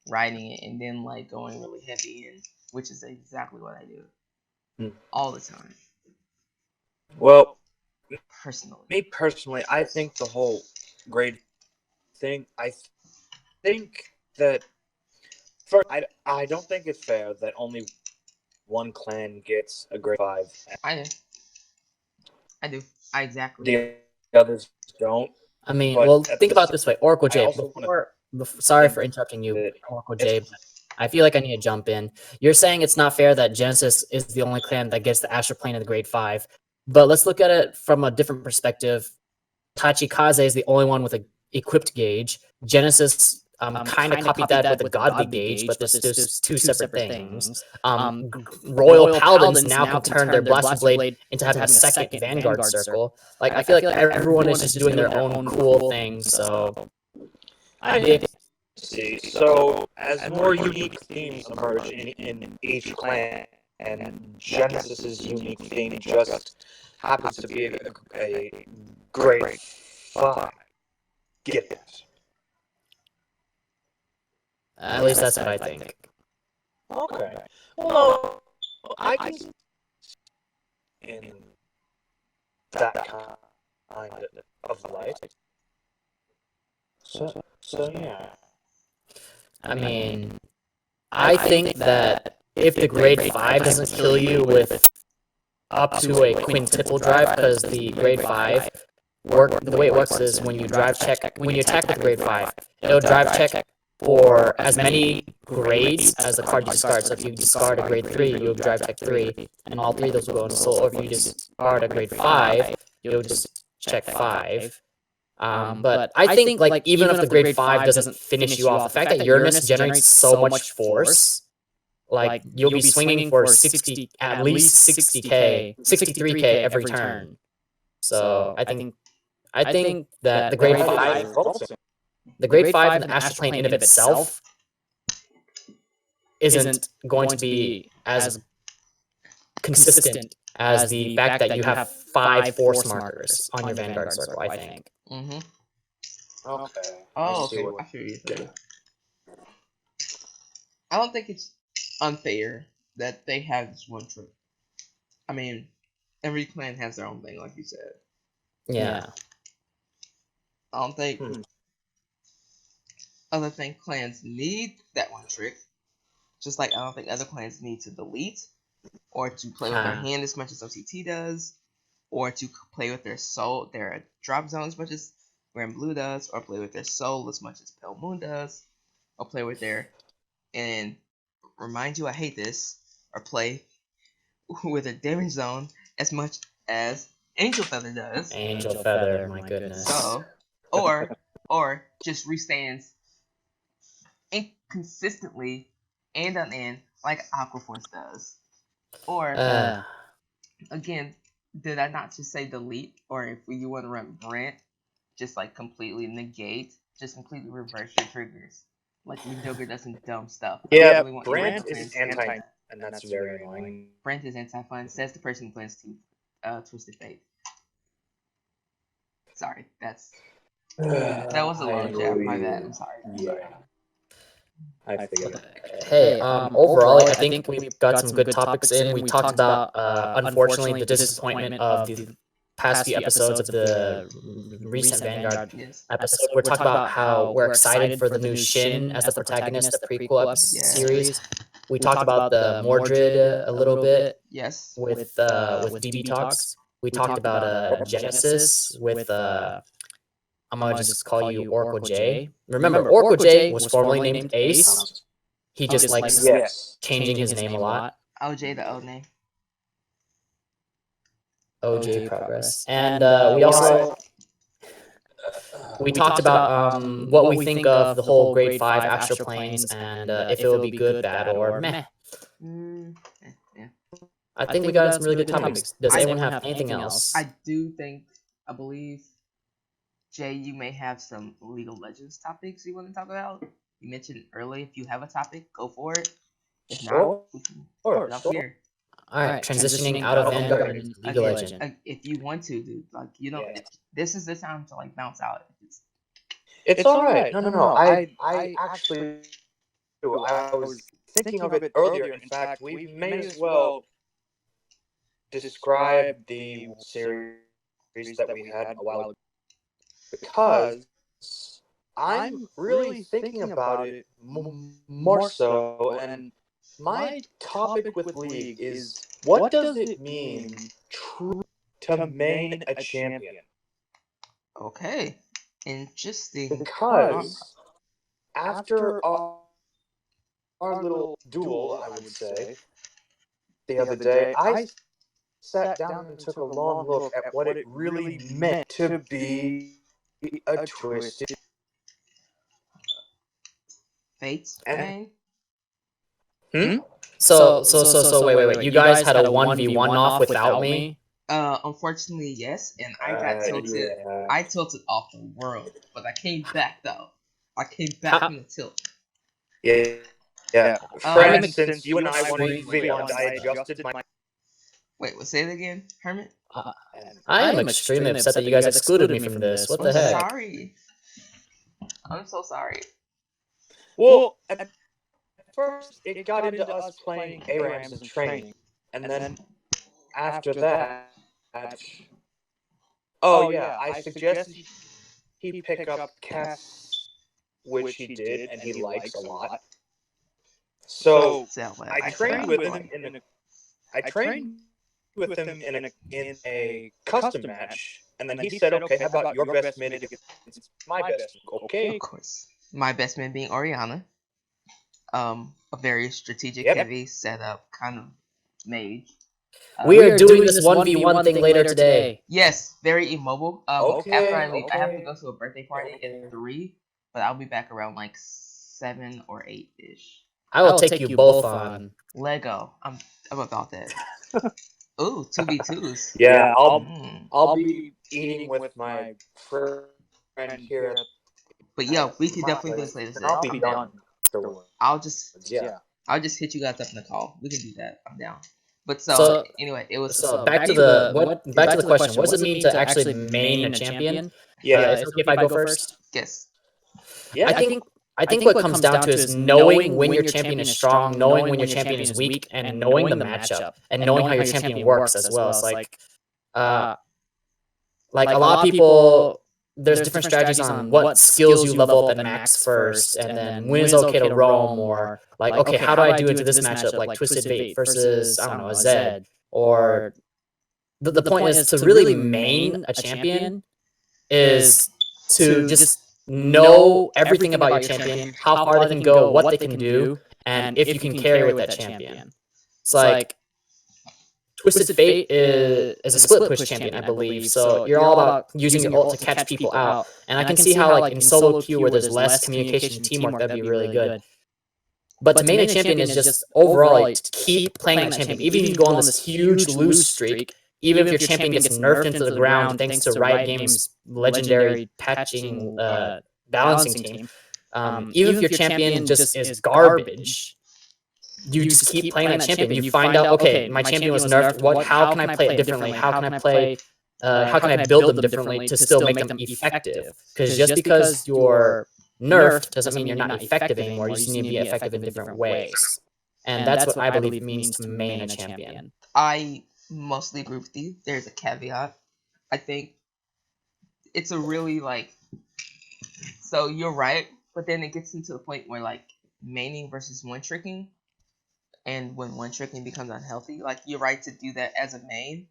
riding it, and then like going really heavy in, which is exactly what I do all the time. Well, personally, I think the whole grade thing, I think that first, I don't think it's fair that only one clan gets a grade 5. I do. Exactly. The others don't. I mean, well, think about it this way. Oracle J, sorry for interrupting you, Oracle J, but I feel like I need to jump in. You're saying it's not fair that Genesis is the only clan that gets the Astral Plane in the grade 5, but let's look at it from a different perspective. Tachikaze is the only one with a equipped gauge. Genesis kind of copied that with the godly gauge, but there's two separate things. Royal paladins now can turn their blaster blade into having a second vanguard circle. Like I feel like everyone is just doing their own cool thing. So I See, so as more unique themes emerge in each clan, and Genesis's unique theme just happens to be a grade 5. Get this. at least that's what I think. Okay. Well, I can in that kind of light. So yeah. I mean, I think that if the grade 5 doesn't kill you with up to a quintuple drive, because the grade 5 the way it works is when you attack with grade 5, it'll drive check for as many grades as the card you discard. So if you discard a grade 3, you'll drive check 3, and all 3 of those will go into soul. Or if you discard a grade 5, you'll just check 5. But I think, like, even if the grade 5 doesn't finish you off, the fact that Uranus generates so much force, like, you'll be swinging for at least 63k every turn. So I think that the grade 5 in the astral plane in of itself isn't going to be as consistent as the fact that you have 5 force markers on your vanguard circle, I think. Mm-hmm. Okay. Oh, okay. I feel you. I don't think it's unfair that they have this one trick. I mean, every clan has their own thing, like you said. Yeah. I don't think other clans need that one trick. Just like I don't think other clans need to delete or to play with their hand as much as OCT does, or to play with their soul, their drop zone as much as Grand Blue does, or play with their soul as much as Pale Moon does, or play with their, and remind you I hate this, or play with a damage zone as much as Angel Feather does. Angel Feather, my goodness. So, or just restands inconsistently and on end like Aquaforce does. Or again, did I not just say delete? Or if you want to run Brent, just like completely negate, just completely reverse your triggers. Like Joker does some dumb stuff. Yeah, Brent is anti, and that's very annoying. Brent is anti-fun, says the person who plans to Twisted Fate. Sorry, that was a long jab. My bad. I'm sorry. Yeah. I figured. Hey, overall, I think we've got some good topics in. We talked about, unfortunately, the disappointment of the past few episodes of the recent Vanguard episode. We're talking about how we're excited for the new Shin as the protagonist, the prequel series. We talked about the Mordred a little bit. Yes. With DB Talks. We talked about Genesis with I'm gonna just call you Oracle J. Remember, Oracle J was formerly named Ace. He just likes changing his name a lot. OJ, the old name. OJ Progress. And we talked about what we think of the whole grade 5 astral planes, and if it will be good, bad, or meh. Yeah. I think we got some really good topics. Does anyone have anything else? I believe, Jay, you may have some League of Legends topics you want to talk about. You mentioned earlier, if you have a topic, go for it. If not, we can put it up here. Alright, transitioning out of Vanguard and League of Legends. If you want to, dude, like, this is the time to, like, bounce out. It's alright. No. I actually, I was thinking of it earlier. In fact, we may as well describe the series that we had a while ago, because I'm really thinking about it more so, and my topic with League is, what does it mean to main a champion? Okay, interesting. Because after our little duel, I would say, the other day, I sat down and took a long look at what it really meant to be a Twisted Fate's And- main. So wait. You guys had a 1v1 off without me? Unfortunately, yes, and I got tilted. Yeah. I tilted off the world, but I came back though. I came back How- from the tilt. Yeah. Um, For instance, you and I won V1. I adjusted my. Wait, say it again, Hermit. I am extremely upset that you guys excluded me from this. What the I'm heck? sorry. I'm so sorry. Well, at first it got into us playing ARAMs and training, and then after that, I suggested he pick up Cass, which he did, and he likes a lot. So I trained with him in a custom match, and then he said, "Okay, how about your best mid against my best?" Okay, Of course. My best man being Oriana. A very strategic, Yep. heavy setup kind of mage. We are doing this 1v1 thing later today. Yes, very immobile. Okay, After I leave, I have to okay. go to a birthday party at 3, but I'll be back around like 7 or 8 ish. I will take you both on. Lego. I'm about that. Ooh, 2v2s. Yeah, Mm. I'll be eating with my friend here. But yeah, we can definitely play this later. I'll be I'm down. done afterwards. I'll just hit you guys up in the call. We can do that. I'm down. But so anyway, it was So back to the question. What does it mean to actually main a champion? Yeah, Is it okay if I go first? yes. yeah. I think what comes down to is knowing when your champion is strong, knowing when your champion is weak, and knowing the matchup, and knowing how your champion works as well. It's like a lot of people. There's different strategies on what skills you level up at max first, and then when is okay to roam, or like, okay, how do I do into this matchup, like Twisted Fate versus, I don't know, a Zed, or the point is to really main a champion is to just know everything about your champion, how far they can go, what they can do, and if you can carry with that champion. It's like Twisted Fate is a split push champion, I believe. So you're all about using your ult to catch people out. And I can see how, like, in solo queue where there's less communication and teamwork, that'd be really good. But to main a champion is just overall like to keep playing that champion. Even if you go on this huge lose streak, even if your champion gets nerfed into the ground thanks to Riot Games' legendary patching balancing team, even if your champion just is garbage, you just keep playing that champion. You find out, okay, my champion was nerfed. How can I play it differently? How can I build them differently to still make them effective? Because just because you're nerfed doesn't mean you're not effective anymore. You just need to be effective in different ways. And that's what I believe it means to main a champion. I mostly agree with you. There's a caveat. I think it's a really so you're right, but then it gets into the point where maining versus one tricking. And when one tricking becomes unhealthy, you're right to do that as a main,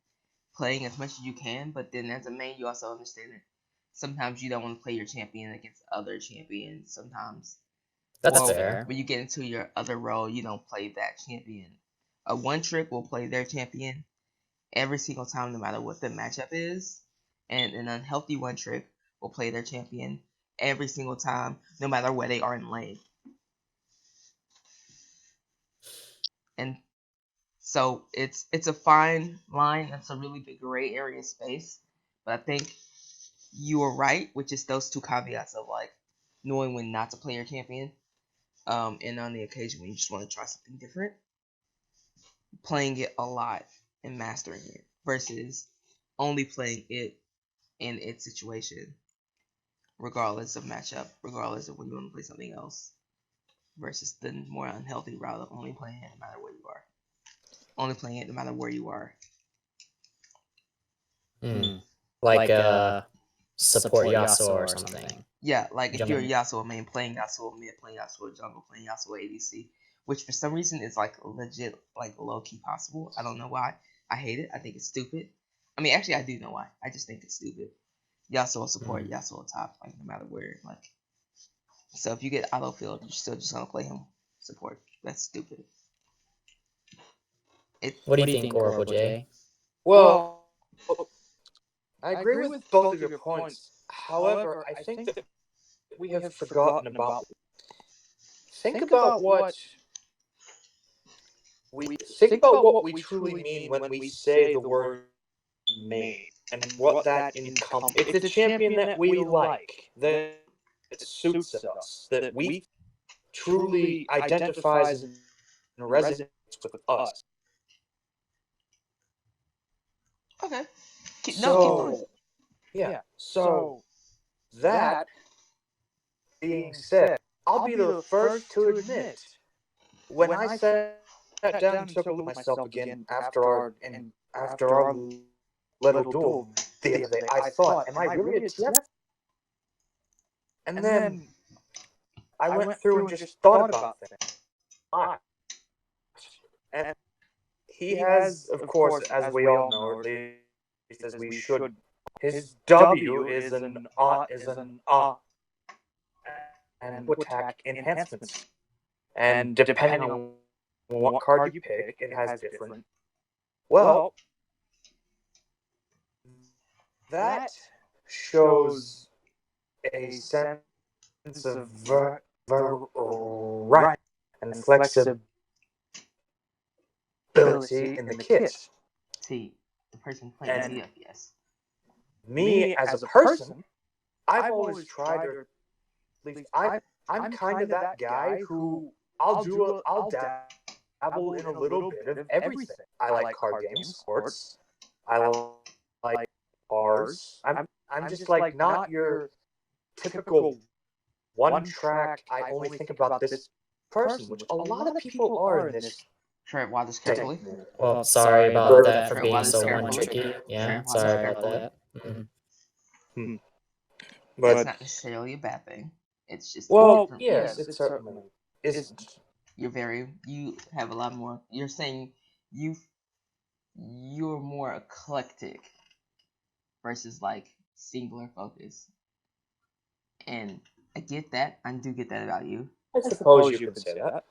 playing as much as you can, but then as a main, you also understand that sometimes you don't want to play your champion against other champions. Sometimes that's fair. When you get into your other role, you don't play that champion. A one trick will play their champion every single time, no matter what the matchup is, and an unhealthy one trick will play their champion every single time, no matter where they are in lane. And so it's a fine line. It's a really big gray area space. But I think you are right, which is those two caveats of knowing when not to play your champion, and on the occasion when you just want to try something different, playing it a lot and mastering it versus only playing it in its situation, regardless of matchup, regardless of when you want to play something else. Versus the more unhealthy route of only playing it no matter where you are. Only playing it no matter where you are. Support Yasuo or something. Yeah, if you're a Yasuo main, playing Yasuo mid, playing Yasuo jungle, playing Yasuo ADC, which for some reason is legit, low-key possible. I don't know why. I hate it. I think it's stupid. I mean, actually, I do know why. I just think it's stupid. Yasuo support, Yasuo top, no matter where, So if you get autofilled, you're still just gonna play him support. That's stupid. What do you think, Oracle J? Well, I agree with both of your points. However, I think that we have forgotten about think about what we truly mean when we say the word main and what that encompasses. It's a champion that we like, that suits us, that we truly identifies and resonates with us. Okay. Keep So, going. so that being said, I'll be the first to admit, when I sat down and took a look at myself again after our little duel the other day, I thought, am I really a TF? And then I went through and just thought about things. And he has, of course, as we all know, or at least as we should, his W is an and attack enhancements. And depending on what card you pick, it has different. Well, that shows a sense of variety and flexibility in the kit. See, the person playing And CFVS. me as a person, I've always tried, or at least I'm kind of that guy who I'll dabble in a little bit of everything. I like card games, sports. I like bars. I'm just like not your typical one track. I only think about this person, which a lot of people are in this. Tread water carefully. Well, sorry about that for Tread being water so carefully. one tricky. Yeah, Tread water sorry about carefully. that. Mhm. But It's not necessarily a bad thing. It's just yes, it certainly isn't. you have a lot more. You're saying you're more eclectic versus like singular focus, and I get that. I do get that about you. I suppose you could say that.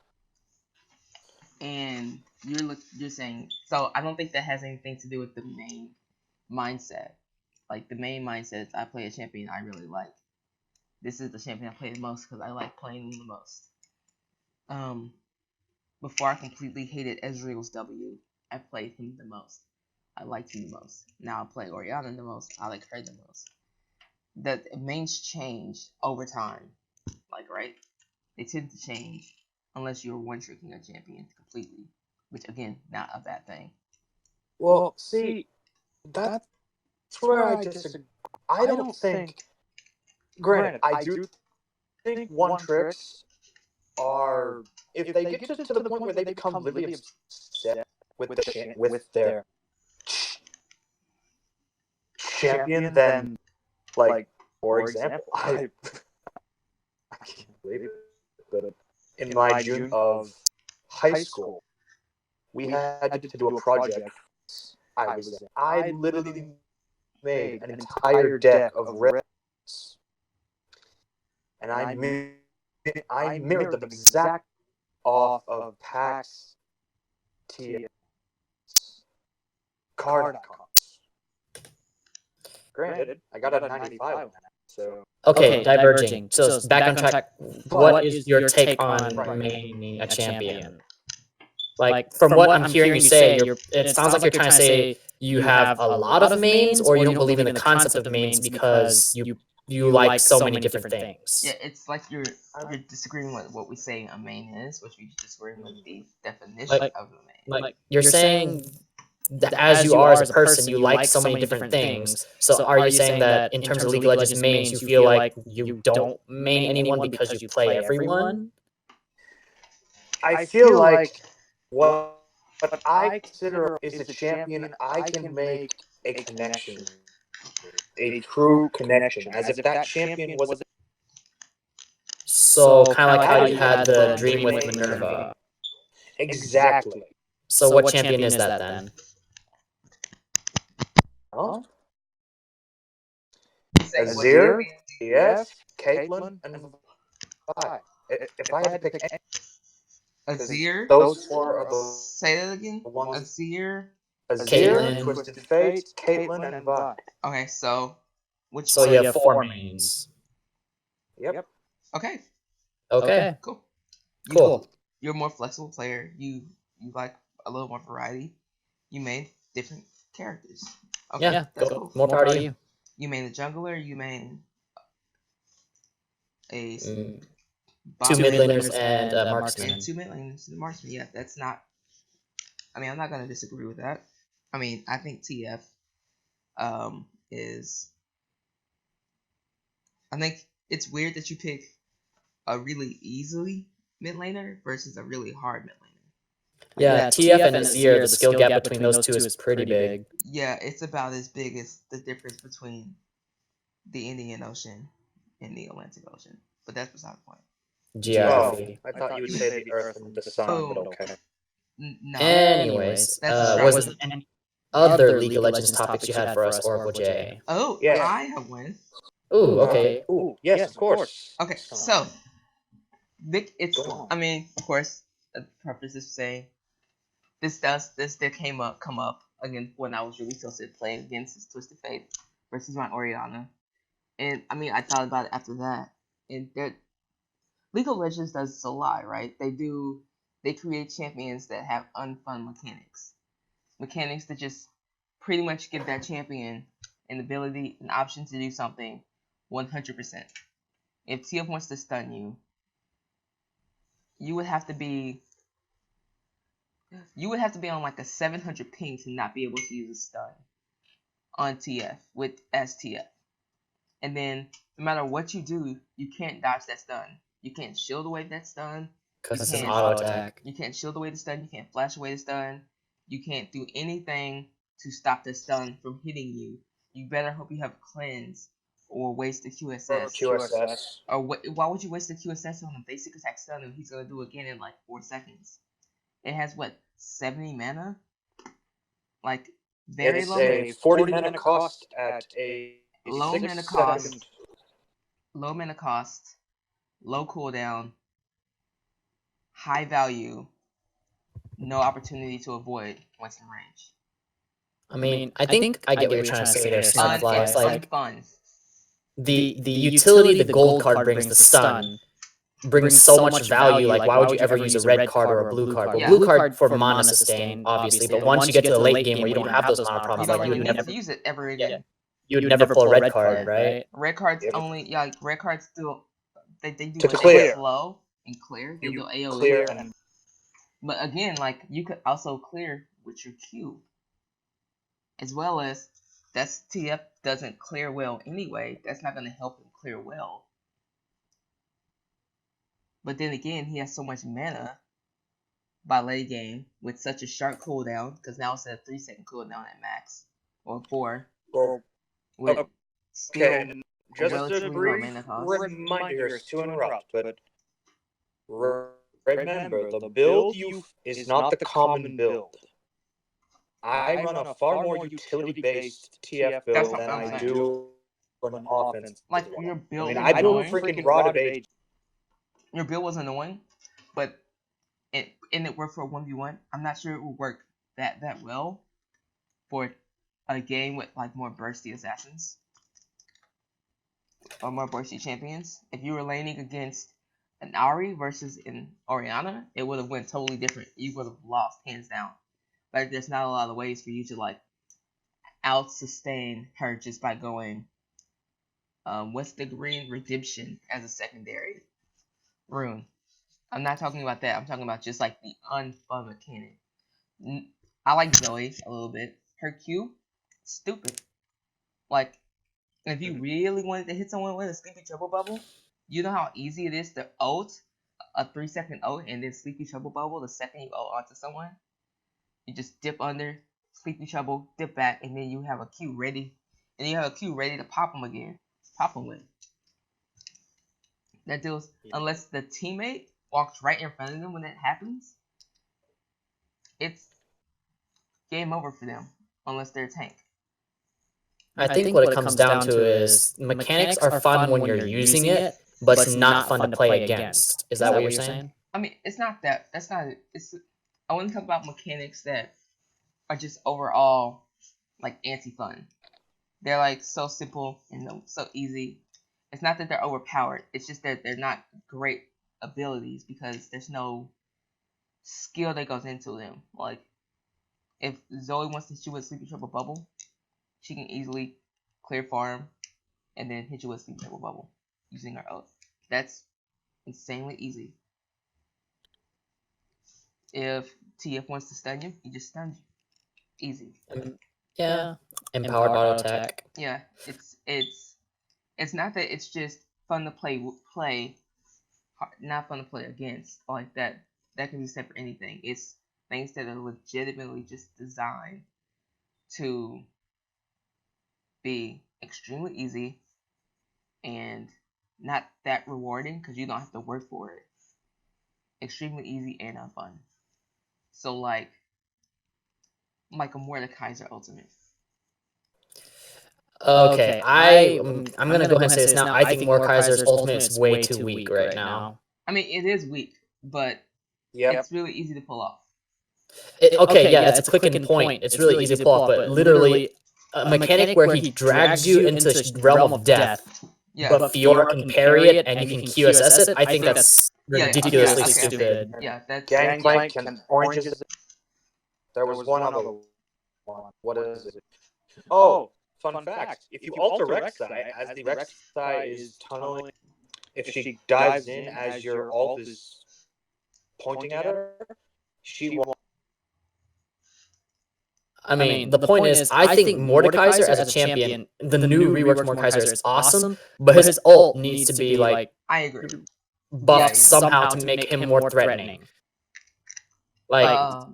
And you're saying, so I don't think that has anything to do with the main mindset. Like the main mindset is I play a champion I really like. This is the champion I play the most because I like playing him the most. Before I completely hated Ezreal's W, I played him the most. I liked him the most. Now I play Orianna the most. I like her the most. The mains change over time. Like, right? They tend to change unless you're one-tricking a champion completely. Which, again, not a bad thing. Well, see, that's where I disagree. I don't think. Granted, I do think one tricks are, if they get to the point where they become really upset with their champion, then, like, for example, I can't believe it, but in my June of high school, we had to do a project. I literally made an entire deck of reds, and I mirrored them exact off of PAX TS card icons. Granted, I got a 95 on that, so. Okay, diverging. So back on track. What is your take on Right. maining a champion? Like from what I'm hearing you say, it sounds like you're trying to say you have a lot of mains, or you don't believe in the concept of mains because you like so many different things. Yeah, it's like you're disagreeing with what we say a main is, which we disagree with the definition of a main. Like you're saying that as you are as a person, you like so many different things. So are you saying that in terms of League of Legends mains, you feel like you don't main anyone because you play everyone? I feel like what I consider is a champion I can make a connection, a true connection, as if that champion was. So kind of like how you had the dream with Minerva. Exactly. So what champion is that then? Huh? Azir, TF, Caitlyn, and Vi. If I had to pick any, Azir. Those four are the. Say that again. Azir. Caitlyn, Twisted Fate, Caitlyn, and Vi. Okay, so which? So you have 4 mains. Yep. Okay. Okay. Cool. Cool. You're a more flexible player. You like a little more variety. You made different characters. Okay, Yeah, that's go. cool. More power to you. You made a jungler. You made a Two mid laners and marksman. and 2 mid laners and marksman. Yeah, that's not. I mean, I'm not gonna disagree with that. I mean, I think TF is. I think it's weird that you pick a really easily mid laner versus a really hard mid laner. Yeah, TF and Azir, the skill gap between those two is pretty big. Yeah, it's about as big as the difference between the Indian Ocean and the Atlantic Ocean. But that's beside the point. Geography. I thought you would say the Earth and the Sun, but okay. No. Anyways, was there any other League of Legends topics you had for us, Oracle J? Oh, Yeah. I have one. Ooh, okay. Ooh, yes, of course. Okay, so it's. Go on. I mean, of course, the purpose is saying this did come up again when I was really supposed to play against this Twisted Fate versus my Orianna, and I mean I thought about it after that, and League of Legends does this a lot, right? They create champions that have unfun mechanics that just pretty much give that champion an ability, an option to do something 100%. If TF wants to stun you, you would have to be on like a 700 ping to not be able to use a stun on TF with STF. And then no matter what you do, you can't dodge that stun. You can't shield away that stun. Because it's an auto attack. You can't shield away the stun. You can't flash away the stun. You can't do anything to stop the stun from hitting you. You better hope you have cleanse or waste the QSS. Or why would you waste the QSS on a basic attack stun if he's gonna do it again in like 4 seconds? It has what, 70 mana? Like very low. It's a 40 mana cost at a low 6 mana cost. second. Low mana cost, low cooldown, high value, no opportunity to avoid once in range. I mean, I think I get what you're trying to say there, Sunfly. It's like fun. the utility the gold card brings, the stun, brings so much value. Like, why would you ever use a red card or a blue card? Well, Yeah. blue card for mana sustain, obviously, but once you get to the late game where you don't have those mana You problems, don't like really you need never to use it ever again. you would never pull a red card, right? Red cards Yep. only, yeah, like red cards still, they do To what clear. they slow and clear. They do AoE. Clear and But again, like you could also clear with your Q, as well as that's TF doesn't clear well anyway. That's not gonna help him clear well. But then again, he has so much mana by late game with such a sharp cooldown, because now it's a 3-second cooldown at max or 4. well, With still okay, and just relatively a low brief mana cost. reminder to interrupt, but remember the build is not the common build. I run a far more utility-based TF That's build what than I'm I saying. do an offense. Like your build, I mean, was I do annoying. freaking Rod of Age. Your build was annoying, but it worked for a 1v1. I'm not sure it would work that well for a game with like more bursty assassins or more bursty champions. If you were laning against an Ahri versus an Orianna, it would have went totally different. You would have lost hands down. Like there's not a lot of ways for you to like out sustain her just by going what's the green redemption as a secondary rune. I'm not talking about that. I'm talking about just like the unfun mechanic. I like Zoe a little bit. Her Q, stupid. Like, if you really wanted to hit someone with a sleepy trouble bubble, you know how easy it is to ult a 3-second ult and then sleepy trouble bubble the second you ult onto someone. You just dip under, sleepy trouble, dip back, and then you have a Q ready. And you have a Q ready to pop them again. Pop them with. That deals, unless the teammate walks right in front of them when that happens, it's game over for them, unless they're a tank. I think what it comes down to is mechanics are fun when you're using it, but it's not fun to play against. Is that what you're saying? I mean, it's not that. That's not. It's. I want to talk about mechanics that are just overall like anti-fun. They're like so simple and so easy. It's not that they're overpowered. It's just that they're not great abilities because there's no skill that goes into them. Like, if Zoe wants to hit you with Sleepy Triple Bubble, she can easily clear farm and then hit you with Sleepy Triple Bubble using her ult. That's insanely easy. If TF wants to stun you, he just stuns you. Easy. Yeah. Empowered auto attack. Yeah, it's not that it's just fun to play, not fun to play against. Like that can be said for anything. It's things that are legitimately just designed to be extremely easy and not that rewarding because you don't have to work for it. Extremely easy and fun. So like a Mordekaiser ultimate. Okay, I'm gonna go ahead and say this now. I think Mordekaiser's ultimate is way too weak right now. I mean, it is weak, but it's really easy to pull off. Okay, yeah, it's a click and point. It's really easy to pull off, but literally a mechanic where he drags you into the realm of death, but Fiora can parry it and you can QSS it. I think that's ridiculously stupid. Yeah, that's Gangplank can oranges. There was one other one. What is it? Oh, fun fact. If you alter Rek'Sai, as the Rek'Sai is tunneling, if she dives in as your ult is pointing at her, she won't. I mean, the point is, I think Mordekaiser as a champion, the new reworked Mordekaiser is awesome, but his ult needs to be like I agree. buffed somehow to make him more threatening. Like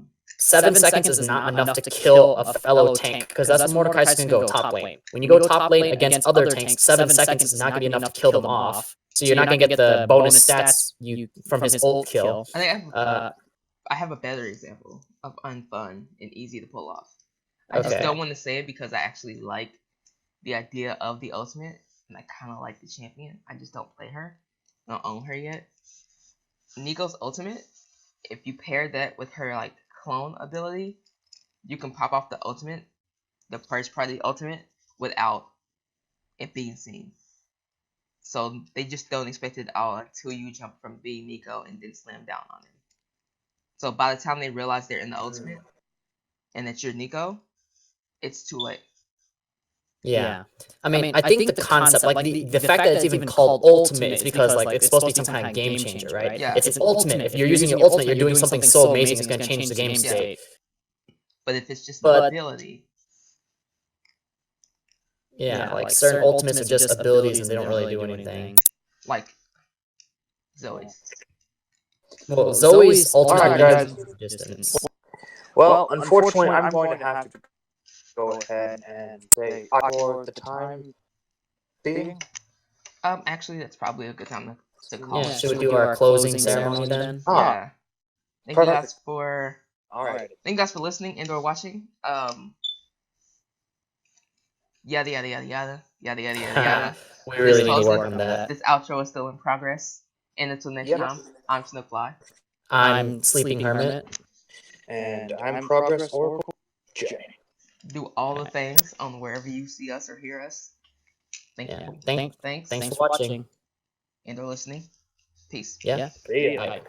7 seconds is not enough to kill a fellow tank because that's when Mordekaiser's gonna go top lane. When you go top lane against other tanks, 7 seconds is not gonna be enough to kill them off. So you're not gonna get the bonus stats from his ult kill. I think I have a better example of unfun and easy to pull off. I just don't want to say it because I actually like the idea of the ultimate and I kind of like the champion. I just don't play her. I don't own her yet. Nico's ultimate, if you pair that with her like clone ability, you can pop off the ultimate, the first part of the ultimate, without it being seen. So they just don't expect it out until you jump from being Nico and then slam down on him. So by the time they realize they're in the ultimate and that you're Nico, it's too late. Yeah. I mean, I think the concept, like the fact that it's even called ultimate is because like it's supposed to be some kind of game changer, right? Yeah. It's ultimate. If you're using your ultimate, you're doing something so amazing it's going to change the game state. But if it's just an ability. Yeah, like certain ultimates are just abilities and they don't really do anything. Like Zoe's. Well, Zoe's ultimate Alright, is distance. Well, unfortunately, I'm going to have to go ahead and say for the time being. Actually, that's probably a good time to call. Yeah, should we do our closing ceremony then? Yeah. Thank you guys for. Alright. Thank you guys for listening and or watching. Yada yada yada yada yada yada yada. We really need to work on that. This outro is still in progress. And until next time, I'm Snookfly. I'm Sleeping Hermit. And I'm Progress Oracle J. Do all the things on wherever you see us or hear us. Thanks Thanks for watching and or listening. Peace. Yeah. See ya. Bye.